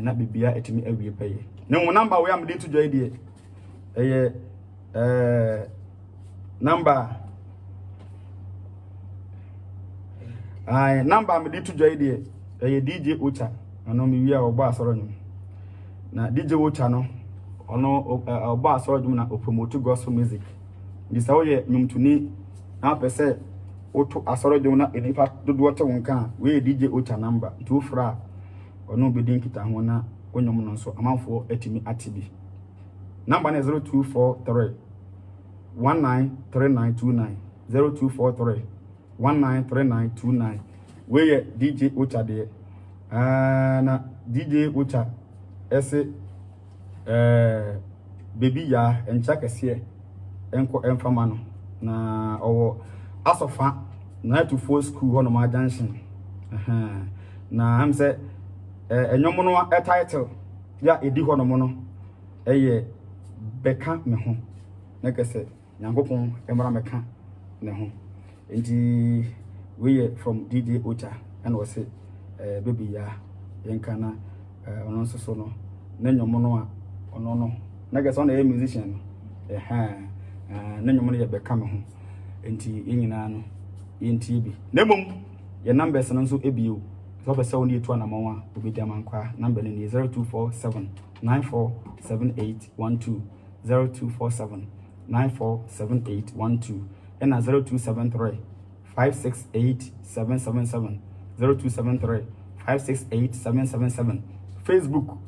na bibia etimi awie peye ne mo number we am dey to joy dey number number am dey to joy dey DJ Ocha ano mi wi a oba asoro nyum na DJ Ocha no ono oba asoro nyum na promote gospel music di sa oye nyum tuni na pese oto asoro nyum na enipa dodo te wonka we DJ Ocha number to fra ono bedin kita ho na onyum no so amanfo etimi atibi number na 0243 193929 0243 193929 we DJ Ocha de na DJ Ocha ese baby ya encha kese enko enfama no na owo asofa na to for school ho no ma junction na am say enyom no title ya edi ho no mo no eye beka me ho na kese nyankopon emra meka ne ho enti we from DJ Ocha and was say baby ya yenkana ono so no na nyom no a ono no na kese on a musician na nyom no ye beka me ho enti enyina no enti bi na mom ye numbers no so ebio so pese woni etu na monwa obedi amankwa number ni 0247 947812 0247 947812 and 0273 568 777 0273 568 777 Facebook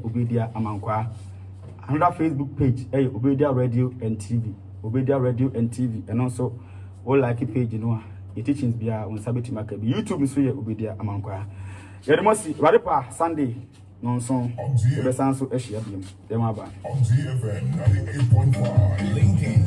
Obedia Amankwa. Another Facebook page Obedia Radio and TV Obedia Radio and TV and also all like page the teachings be on Sabbath market YouTube so Obedia Amankwa. Yeremosi Radipa Sunday non-son the sanso eshia bim dem aba on GFM 98.5 linking